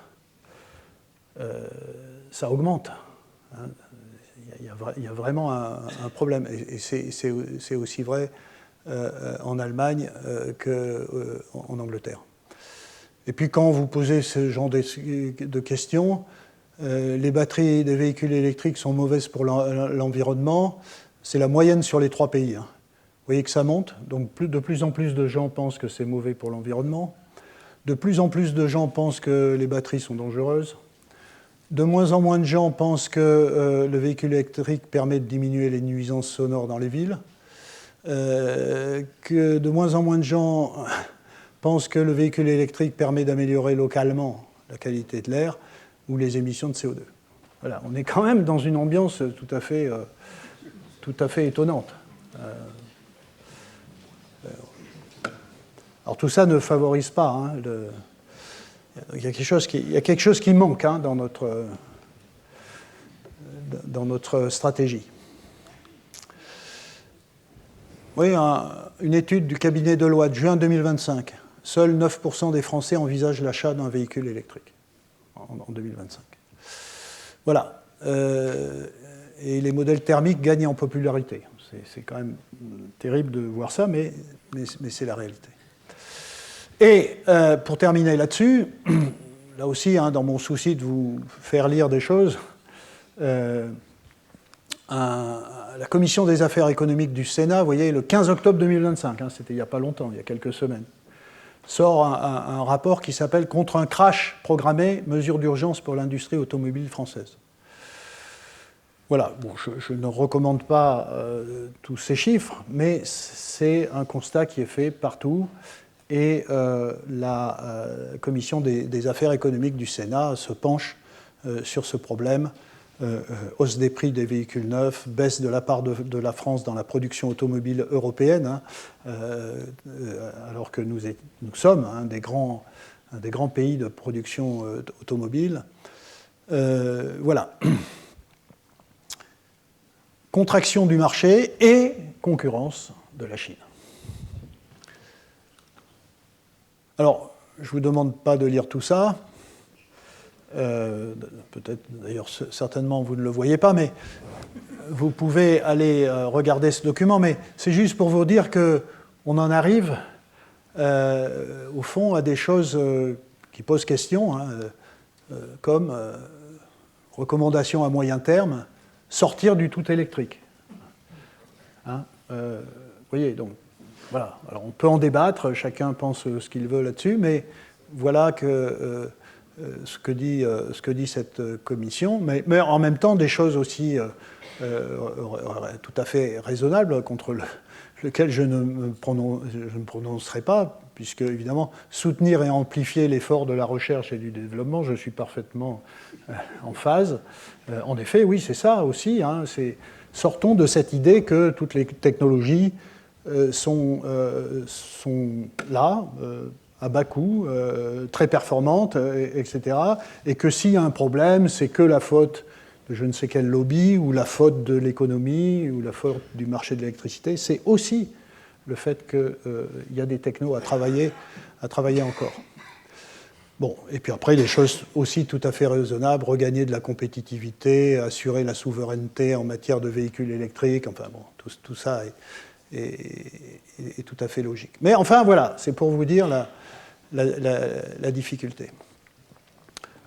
Speaker 1: ça augmente. Il y a vraiment un problème. Et c'est aussi vrai en Allemagne qu'en Angleterre. Et puis quand vous posez ce genre de questions, les batteries des véhicules électriques sont mauvaises pour l'environnement. C'est la moyenne sur les 3 pays. Vous voyez que ça monte. Donc de plus en plus de gens pensent que c'est mauvais pour l'environnement. De plus en plus de gens pensent que les batteries sont dangereuses. De moins en moins de gens pensent que le véhicule électrique permet de diminuer les nuisances sonores dans les villes. Que de moins en moins de gens pensent que le véhicule électrique permet d'améliorer localement la qualité de l'air ou les émissions de CO2. Voilà, on est quand même dans une ambiance tout à fait étonnante. Alors tout ça ne favorise pas. Il y a quelque chose qui manque dans notre stratégie. Oui, une étude du cabinet Deloitte de juin 2025. Seuls 9% des Français envisagent l'achat d'un véhicule électrique en 2025. Voilà. Et les modèles thermiques gagnent en popularité. C'est quand même terrible de voir ça, mais c'est la réalité. Et pour terminer là-dessus, là aussi, dans mon souci de vous faire lire des choses, la Commission des affaires économiques du Sénat, vous voyez, le 15 octobre 2025, c'était il n'y a pas longtemps, il y a quelques semaines, sort un rapport qui s'appelle « Contre un crash programmé, mesures d'urgence pour l'industrie automobile française ». Voilà, bon, je ne recommande pas tous ces chiffres, mais c'est un constat qui est fait partout. Et la Commission des affaires économiques du Sénat se penche sur ce problème. Hausse des prix des véhicules neufs, baisse de la part de la France dans la production automobile européenne, alors que nous sommes un des grands pays de production automobile. Voilà. Contraction du marché et concurrence de la Chine. Alors, je ne vous demande pas de lire tout ça. Peut-être, d'ailleurs, certainement, vous ne le voyez pas, mais vous pouvez aller regarder ce document. Mais c'est juste pour vous dire qu'on en arrive, au fond, à des choses qui posent question, hein, comme recommandation à moyen terme, sortir du tout électrique. Hein, vous voyez, donc, voilà. Alors, on peut en débattre, chacun pense ce qu'il veut là-dessus, mais voilà que ce que dit cette commission, mais en même temps des choses aussi tout à fait raisonnables contre lequel je ne me prononcerai pas, puisque, évidemment, soutenir et amplifier l'effort de la recherche et du développement, je suis parfaitement en phase. En effet, oui, c'est ça aussi. Hein, sortons de cette idée que toutes les technologies sont là, à bas coût, très performantes, etc. Et que s'il y a un problème, c'est que la faute de je ne sais quel lobby, ou la faute de l'économie, ou la faute du marché de l'électricité. C'est aussi le fait qu'il y a des technos à travailler encore. Bon, et puis après, des choses aussi tout à fait raisonnables, regagner de la compétitivité, assurer la souveraineté en matière de véhicules électriques, enfin bon, tout ça est tout à fait logique. Mais enfin, voilà, c'est pour vous dire la difficulté.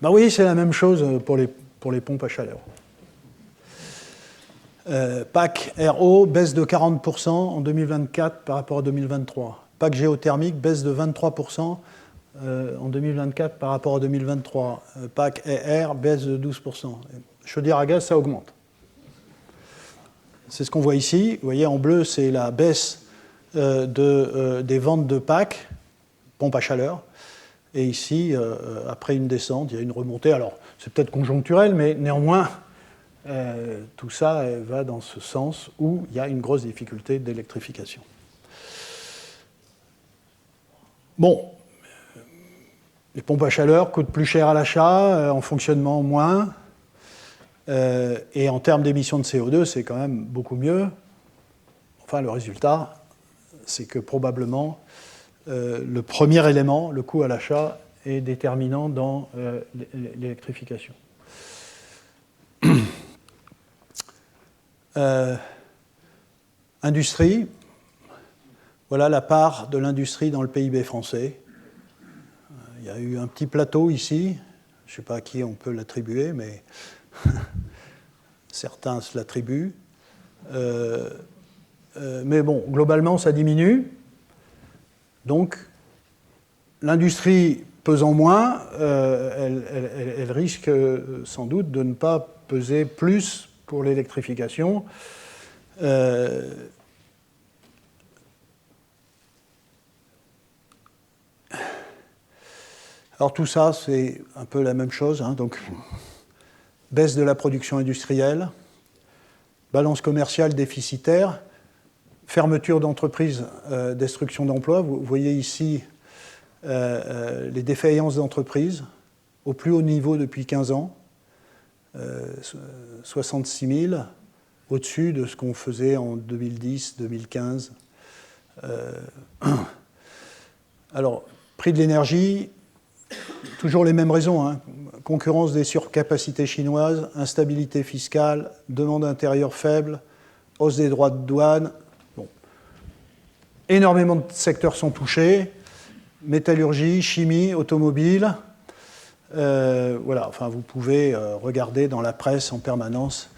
Speaker 1: Ben oui, c'est la même chose pour les pompes à chaleur. PAC RO baisse de 40% en 2024 par rapport à 2023. PAC géothermique baisse de 23% en 2024 par rapport à 2023. PAC ER baisse de 12%. Chaudière à gaz, ça augmente. C'est ce qu'on voit ici. Vous voyez, en bleu, c'est la baisse des ventes de PAC, pompe à chaleur. Et ici, après une descente, il y a une remontée. Alors, c'est peut-être conjoncturel, mais néanmoins, tout ça va dans ce sens où il y a une grosse difficulté d'électrification. Bon, les pompes à chaleur coûtent plus cher à l'achat, en fonctionnement moins, et en termes d'émissions de CO2, c'est quand même beaucoup mieux. Enfin, le résultat, c'est que probablement, le premier élément, le coût à l'achat, est déterminant dans l'électrification. Industrie, voilà la part de l'industrie dans le PIB français. Il y a eu un petit plateau ici, je ne sais pas à qui on peut l'attribuer, mais certains se l'attribuent. Mais bon, globalement, ça diminue. Donc, l'industrie pesant moins, elle risque sans doute de ne pas peser plus pour l'électrification. Alors tout ça, c'est un peu la même chose. Hein. Donc, baisse de la production industrielle, balance commerciale déficitaire, fermeture d'entreprises, destruction d'emplois. Vous voyez ici les défaillances d'entreprises au plus haut niveau depuis 15 ans, 66 000, au-dessus de ce qu'on faisait en 2010, 2015. Alors, prix de l'énergie, toujours les mêmes raisons. Hein. Concurrence des surcapacités chinoises, instabilité fiscale, demande intérieure faible, hausse des droits de douane. Bon. Énormément de secteurs sont touchés. Métallurgie, chimie, automobile. Voilà, enfin, vous pouvez regarder dans la presse en permanence,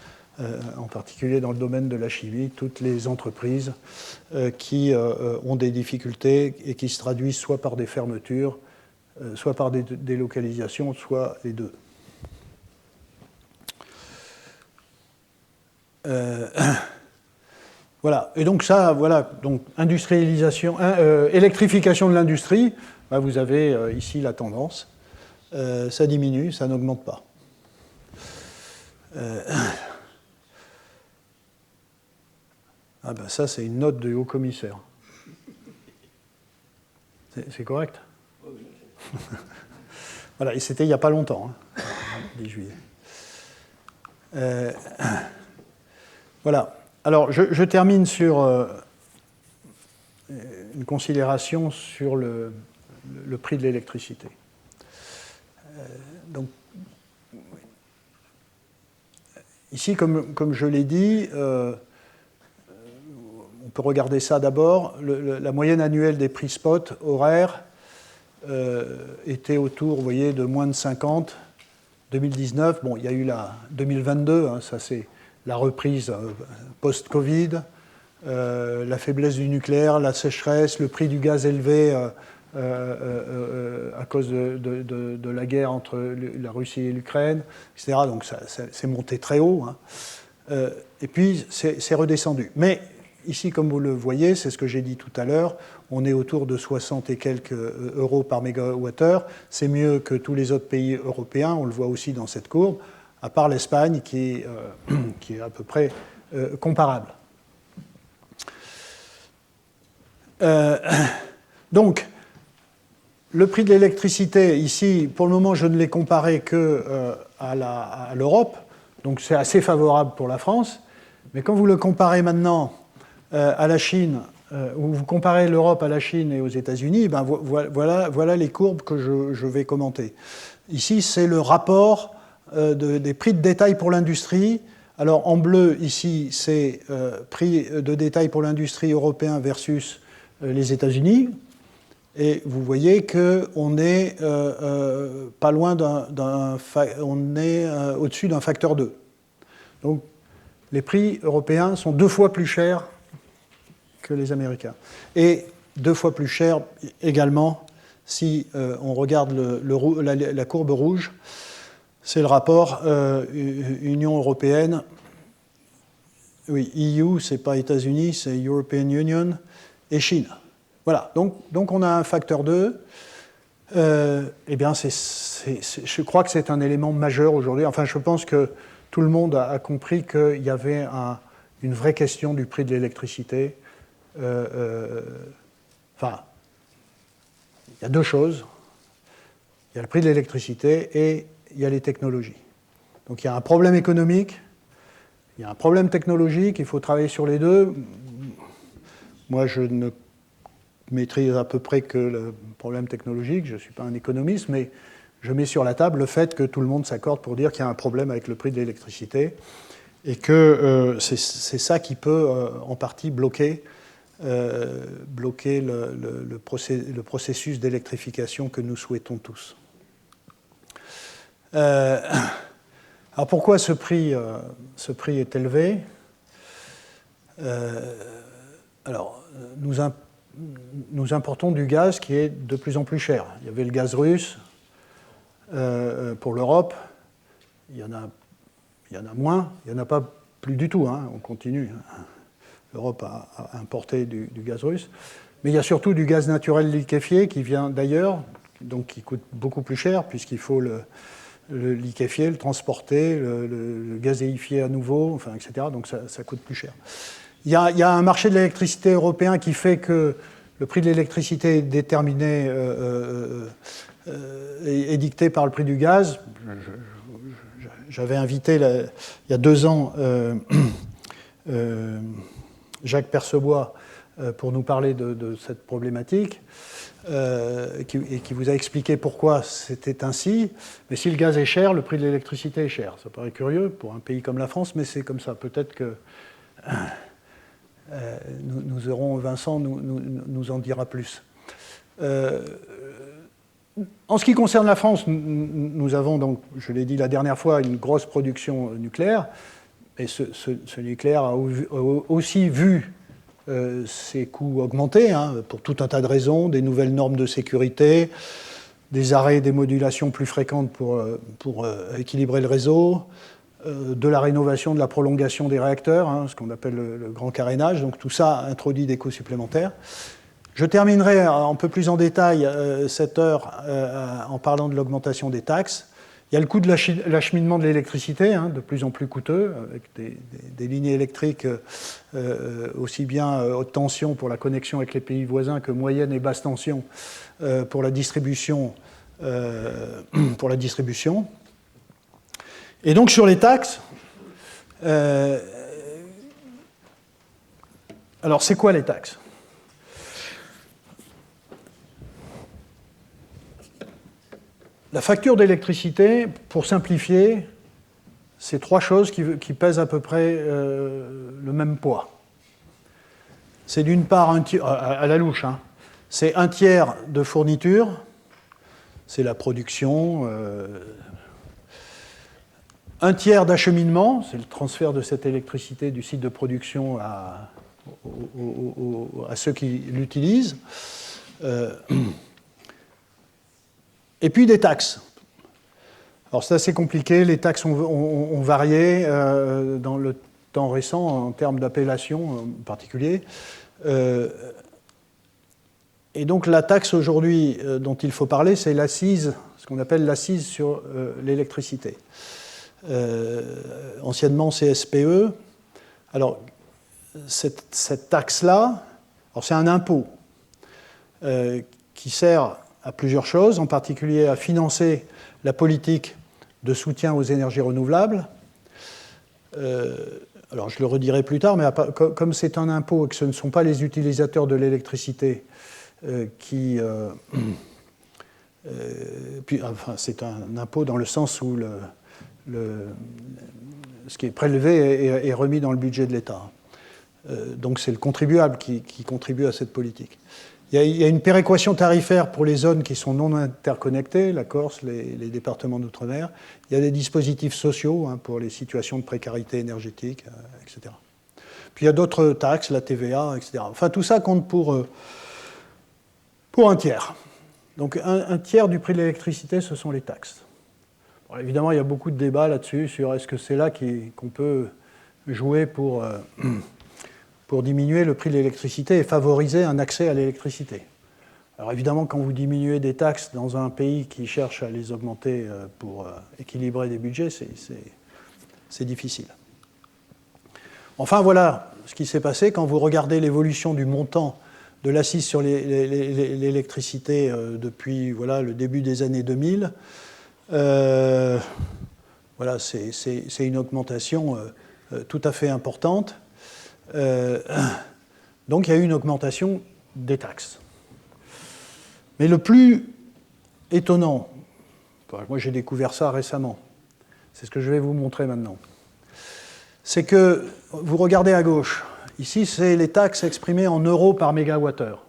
Speaker 1: en particulier dans le domaine de la chimie, toutes les entreprises qui ont des difficultés et qui se traduisent soit par des fermetures, soit par des délocalisations, soit les deux. Voilà, et donc ça, voilà, donc industrialisation, électrification de l'industrie, bah vous avez ici la tendance, ça diminue, ça n'augmente pas. Ah ben ça, c'est une note du haut-commissaire. C'est correct? Voilà, et c'était il n'y a pas longtemps, hein, 10 juillet. Voilà. Alors, je termine sur une considération sur le prix de l'électricité. Donc, ici, comme je l'ai dit, on peut regarder ça d'abord. La moyenne annuelle des prix spot horaires était autour, vous voyez, de moins de 50. 2019, bon, il y a eu la 2022, hein, ça c'est la reprise post-Covid, la faiblesse du nucléaire, la sécheresse, le prix du gaz élevé à cause de la guerre entre la Russie et l'Ukraine, etc. Donc ça c'est monté très haut. Hein. Et puis c'est redescendu. Mais ici, comme vous le voyez, c'est ce que j'ai dit tout à l'heure, on est autour de 60 et quelques euros par mégawattheure. C'est mieux que tous les autres pays européens, on le voit aussi dans cette courbe, à part l'Espagne qui est à peu près comparable. Donc, le prix de l'électricité, ici, pour le moment, je ne l'ai comparé à l'Europe, donc c'est assez favorable pour la France. Mais quand vous le comparez maintenant à la Chine, ou vous comparez l'Europe à la Chine et aux États-Unis, ben voilà les courbes que je vais commenter. Ici, c'est le rapport des prix de détail pour l'industrie. Alors, en bleu, ici, c'est prix de détail pour l'industrie européen versus les États-Unis. Et vous voyez qu'on est pas loin on est au-dessus d'un facteur 2. Donc, les prix européens sont 2 fois plus chers que les Américains. Et 2 fois plus chers également, si on regarde la courbe rouge, c'est le rapport Union européenne. Oui, EU, c'est pas États-Unis, c'est European Union et Chine. Voilà, donc on a un facteur 2. Eh bien, je crois que c'est un élément majeur aujourd'hui. Enfin, je pense que tout le monde a compris qu'il y avait une vraie question du prix de l'électricité. Enfin, il y a 2 choses. Il y a le prix de l'électricité et il y a les technologies. Donc il y a un problème économique, il y a un problème technologique, il faut travailler sur les deux. Moi, je ne maîtrise à peu près que le problème technologique, je ne suis pas un économiste, mais je mets sur la table le fait que tout le monde s'accorde pour dire qu'il y a un problème avec le prix de l'électricité et que c'est ça qui peut en partie bloquer le processus d'électrification que nous souhaitons tous. Alors pourquoi ce prix est élevé? Alors, nous importons du gaz qui est de plus en plus cher. Il y avait le gaz russe pour l'Europe, il y en a moins, il n'y en a pas plus du tout, hein, on continue. L'Europe a importé du gaz russe. Mais il y a surtout du gaz naturel liquéfié qui vient d'ailleurs, donc qui coûte beaucoup plus cher, puisqu'il faut le liquéfier, le transporter, le gazéifier à nouveau, enfin, etc. Donc ça coûte plus cher. Il y a un marché de l'électricité européen qui fait que le prix de l'électricité est déterminé, est dicté par le prix du gaz. J'avais invité il y a 2 ans Jacques Percebois pour nous parler de cette problématique et qui vous a expliqué pourquoi c'était ainsi. Mais si le gaz est cher, le prix de l'électricité est cher. Ça paraît curieux pour un pays comme la France, mais c'est comme ça. Peut-être que nous aurons, Vincent nous en dira plus. En ce qui concerne la France, nous avons donc, je l'ai dit la dernière fois, une grosse production nucléaire. Et ce nucléaire a aussi vu ses coûts augmenter, hein, pour tout un tas de raisons, des nouvelles normes de sécurité, des arrêts, des modulations plus fréquentes pour équilibrer le réseau, de la rénovation, de la prolongation des réacteurs, hein, ce qu'on appelle le grand carénage. Donc tout ça introduit des coûts supplémentaires. Je terminerai un peu plus en détail cette heure en parlant de l'augmentation des taxes. Il y a le coût de l'acheminement de l'électricité, hein, de plus en plus coûteux, avec des lignes électriques aussi bien haute tension pour la connexion avec les pays voisins que moyenne et basse tension pour la distribution. Et donc sur les taxes, alors c'est quoi les taxes ? La facture d'électricité, pour simplifier, c'est trois choses qui pèsent à peu près le même poids. C'est d'une part, à la louche, hein, c'est un tiers de fourniture, c'est la production, un tiers d'acheminement, c'est le transfert de cette électricité du site de production à ceux qui l'utilisent, et puis des taxes. Alors c'est assez compliqué, les taxes ont varié dans le temps récent en termes d'appellation en particulier. Et donc la taxe aujourd'hui dont il faut parler, c'est l'accise, ce qu'on appelle l'accise sur l'électricité. Anciennement CSPE. Alors cette taxe-là, c'est un impôt qui sert à plusieurs choses, en particulier à financer la politique de soutien aux énergies renouvelables. Alors je le redirai plus tard, mais comme c'est un impôt et que ce ne sont pas les utilisateurs de l'électricité enfin, c'est un impôt dans le sens où ce qui est prélevé est remis dans le budget de l'État. Donc c'est le contribuable qui contribue à cette politique. Il y a une péréquation tarifaire pour les zones qui sont non interconnectées, la Corse, les départements d'outre-mer. Il y a des dispositifs sociaux pour les situations de précarité énergétique, etc. Puis il y a d'autres taxes, la TVA, etc. Enfin, tout ça compte pour un tiers. Donc un tiers du prix de l'électricité, ce sont les taxes. Bon, évidemment, il y a beaucoup de débats là-dessus sur est-ce que c'est là qu'on peut jouer pour diminuer le prix de l'électricité et favoriser un accès à l'électricité. Alors évidemment, quand vous diminuez des taxes dans un pays qui cherche à les augmenter pour équilibrer des budgets, c'est difficile. Enfin, voilà ce qui s'est passé quand vous regardez l'évolution du montant de l'accise sur l'électricité depuis le début des années 2000. Voilà, c'est une augmentation tout à fait importante. Donc il y a eu une augmentation des taxes. Mais le plus étonnant, moi j'ai découvert ça récemment, c'est ce que je vais vous montrer maintenant, c'est que vous regardez à gauche, ici c'est les taxes exprimées en euros par mégawattheure.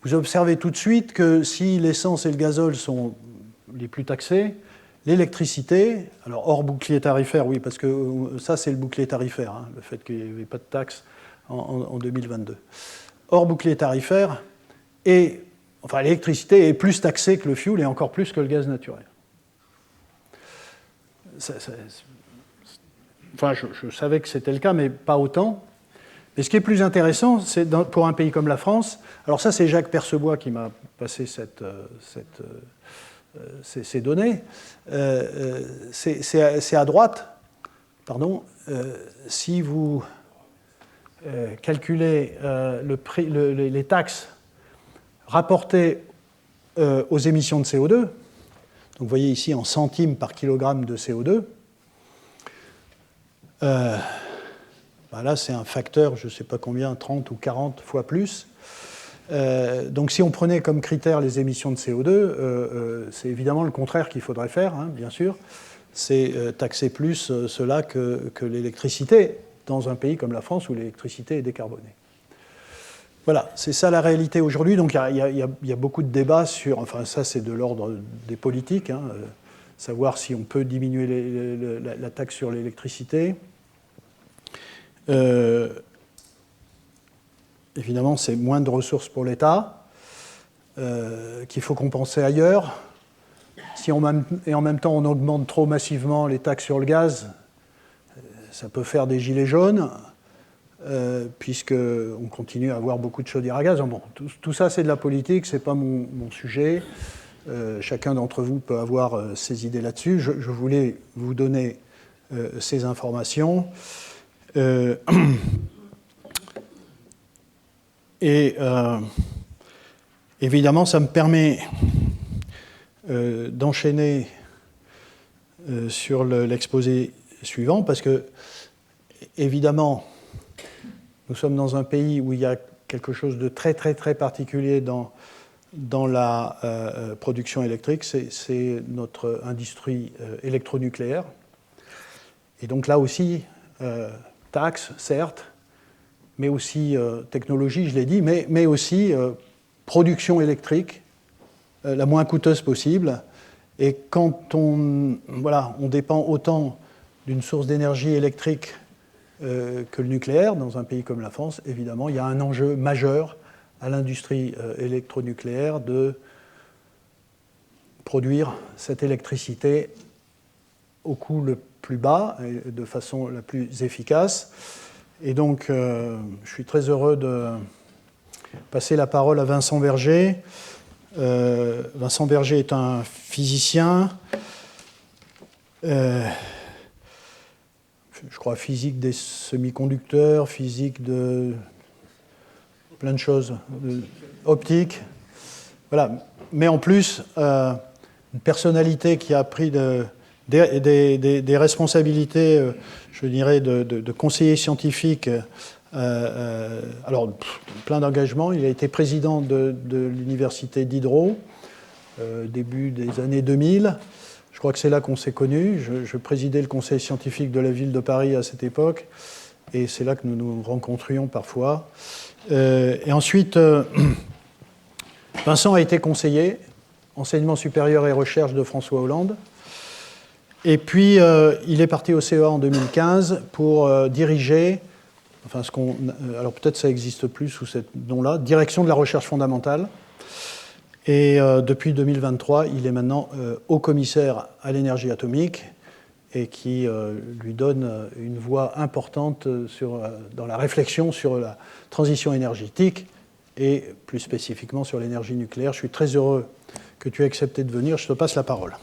Speaker 1: Vous observez tout de suite que si l'essence et le gazole sont les plus taxés, l'électricité, alors hors bouclier tarifaire, oui, parce que ça c'est le bouclier tarifaire, hein, le fait qu'il n'y avait pas de taxe en 2022. Hors bouclier tarifaire, l'électricité est plus taxée que le fioul et encore plus que le gaz naturel. Je savais que c'était le cas, mais pas autant. Mais ce qui est plus intéressant, c'est pour un pays comme la France, alors ça c'est Jacques Percebois qui m'a passé ces données, c'est à droite, pardon, si vous calculez les taxes rapportées aux émissions de CO2, donc vous voyez ici en centimes par kilogramme de CO2, là c'est un facteur, je ne sais pas combien, 30 ou 40 fois plus. Donc si on prenait comme critère les émissions de CO2, c'est évidemment le contraire qu'il faudrait faire, hein, bien sûr. C'est taxer plus cela que l'électricité dans un pays comme la France où l'électricité est décarbonée. Voilà, c'est ça la réalité aujourd'hui. Donc il y a beaucoup de débats sur, enfin ça c'est de l'ordre des politiques, hein, savoir si on peut diminuer la taxe sur l'électricité. Évidemment, c'est moins de ressources pour l'État, qu'il faut compenser ailleurs. Si en même temps on augmente trop massivement les taxes sur le gaz, ça peut faire des gilets jaunes, puisqu'on continue à avoir beaucoup de chaudières à gaz. Bon, tout ça, c'est de la politique, ce n'est pas mon sujet. Chacun d'entre vous peut avoir ses idées là-dessus. Je voulais vous donner ces informations. Et évidemment, ça me permet d'enchaîner sur l'exposé suivant, parce que, évidemment, nous sommes dans un pays où il y a quelque chose de très, très, très particulier dans la production électrique, c'est notre industrie électronucléaire. Et donc là aussi, taxes, certes, mais aussi technologie, je l'ai dit, mais aussi production électrique la moins coûteuse possible. Et quand on dépend autant d'une source d'énergie électrique que le nucléaire, dans un pays comme la France, évidemment, il y a un enjeu majeur à l'industrie électronucléaire de produire cette électricité au coût le plus bas et de façon la plus efficace. Et donc, je suis très heureux de passer la parole à Vincent Berger. Vincent Berger est un physicien, je crois physique des semi-conducteurs, physique de plein de choses, optique. Voilà. Mais en plus, une personnalité qui a pris des responsabilités, je dirais, de conseiller scientifique. Alors, plein d'engagements. Il a été président de l'université d'Hydro, début des années 2000. Je crois que c'est là qu'on s'est connus. Je présidais le conseil scientifique de la ville de Paris à cette époque, et c'est là que nous nous rencontrions parfois. Et ensuite, Vincent a été conseiller, enseignement supérieur et recherche de François Hollande. Et puis, il est parti au CEA en 2015 pour diriger, alors peut-être ça n'existe plus sous ce nom-là, Direction de la recherche fondamentale. Et depuis 2023, il est maintenant haut-commissaire à l'énergie atomique et qui lui donne une voix importante dans la réflexion sur la transition énergétique et plus spécifiquement sur l'énergie nucléaire. Je suis très heureux que tu aies accepté de venir. Je te passe la parole.